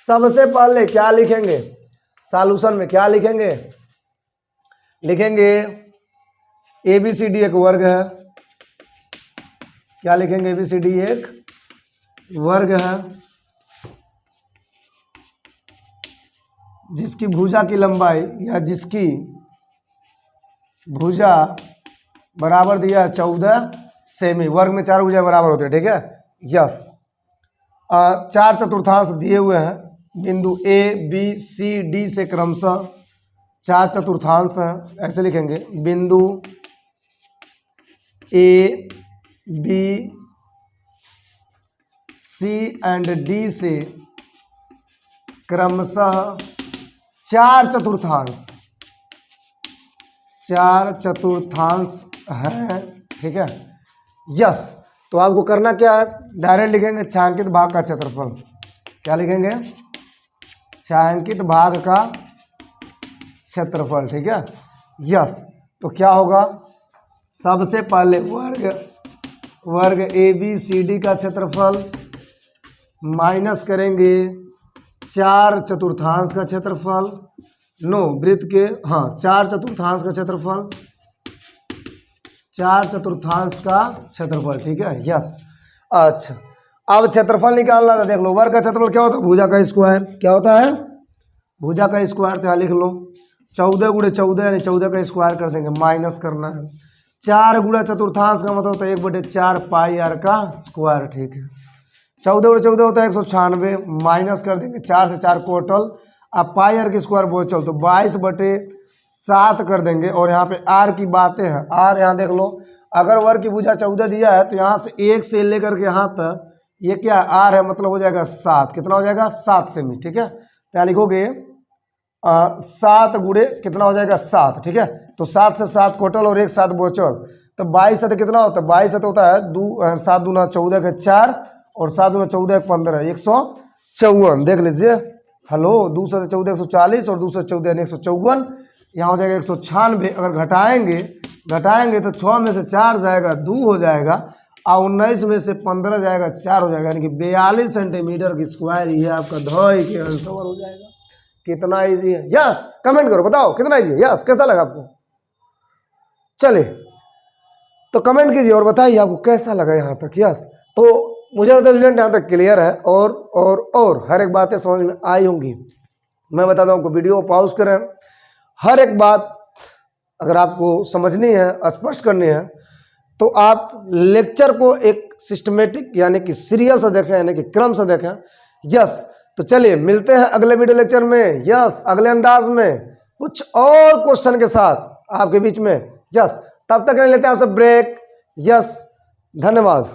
सबसे पहले क्या लिखेंगे, सॉल्यूशन में क्या लिखेंगे, लिखेंगे ABCD एक वर्ग है, क्या लिखेंगे, ABCD एक वर्ग है, जिसकी भुजा की लंबाई या जिसकी भुजा बराबर दिया 14 सेमी। वर्ग में 4 भुजा बराबर होते हैं, ठीक है। यस, 4 चतुर्थांश दिए हुए हैं, बिंदु ABCD से क्रमशः 4 चतुर्थांश हैं, ऐसे लिखेंगे, बिंदु ABC एंड D से क्रमशः 4 चतुर्थांश है, ठीक है। यस, तो आपको करना क्या है, डायरेक्ट लिखेंगे छायांकित भाग का क्षेत्रफल। क्या लिखेंगे, छायांकित भाग का क्षेत्रफल, ठीक है। यस, तो क्या होगा, सबसे पहले वर्ग ABCD का क्षेत्रफल माइनस करेंगे 4 चतुर्थांश का क्षेत्रफल, वृत्त के 4 चतुर्थांश का क्षेत्रफल, 4 चतुर्थांश का क्षेत्रफल, ठीक है। यस, अच्छा, अब क्षेत्रफल निकालना था, देख लो वर्ग का क्षेत्रफल क्या होता है, भुजा का स्क्वायर। क्या होता है, भुजा का स्क्वायर। तो यहाँ लिख लो 14 गुणे 14 यानी 14 का स्क्वायर कर देंगे, माइनस करना है 4 गुणा चतुर्थांश का मतलब होता है 1/4 पाई आर का स्क्वायर। ठीक है, 14 गुणे 14 होता है 196, माइनस कर देंगे 4 से 4 टोटल, अब पाई आर की स्क्वायर बहुत चल तो 22/7 कर देंगे। और यहाँ पे आर की बातें हैं, आर यहाँ देख लो, अगर वर्ग की भुजा 14 दिया है तो यहाँ से 1 से लेकर के यहाँ तक ये क्या आर है, मतलब हो जाएगा 7। कितना हो जाएगा, 7 सेमी। ठीक है, तो यहाँ लिखोगे 7 गुणे कितना हो जाएगा 7। ठीक है, तो 7 से 7 टोटल और 1 7 बोचल, तो 22 से कितना होता है, 22 से होता है 7 दूना 14 के 4 और 7 दूना 14 के 15, 154। देख लीजिए, हेलो, 2 से 14 140 और 2 से 14 यानी 154, यहाँ हो जाएगा 196। अगर घटाएंगे तो 6 में से 4 जाएगा 2 हो जाएगा, और 19 में से 15 जाएगा 4 हो जाएगा, यानी कि 42 सेंटीमीटर की स्क्वायर। ये आपका धोई के आंसर हो जाएगा। कितना इजी है, यस कमेंट करो, बताओ कितना इजी है, यस कैसा लगा आपको। चलिए तो कमेंट कीजिए और बताइए आपको कैसा लगा यहाँ तक। यस, तो मुझे मतलब स्टूडेंट यहाँ तक क्लियर है और हर एक बातें समझ में आई होंगी। मैं बताता हूँ आपको, वीडियो पॉज करें, हर एक बात अगर आपको समझनी है, स्पष्ट करनी है, तो आप लेक्चर को एक सिस्टमेटिक यानी कि सीरियल से देखें, यानी कि क्रम से देखें। यस, तो चलिए मिलते हैं अगले वीडियो लेक्चर में, यस अगले अंदाज में कुछ और क्वेश्चन के साथ आपके बीच में। यस, तब तक लेते हैं आपसे ब्रेक। यस, धन्यवाद।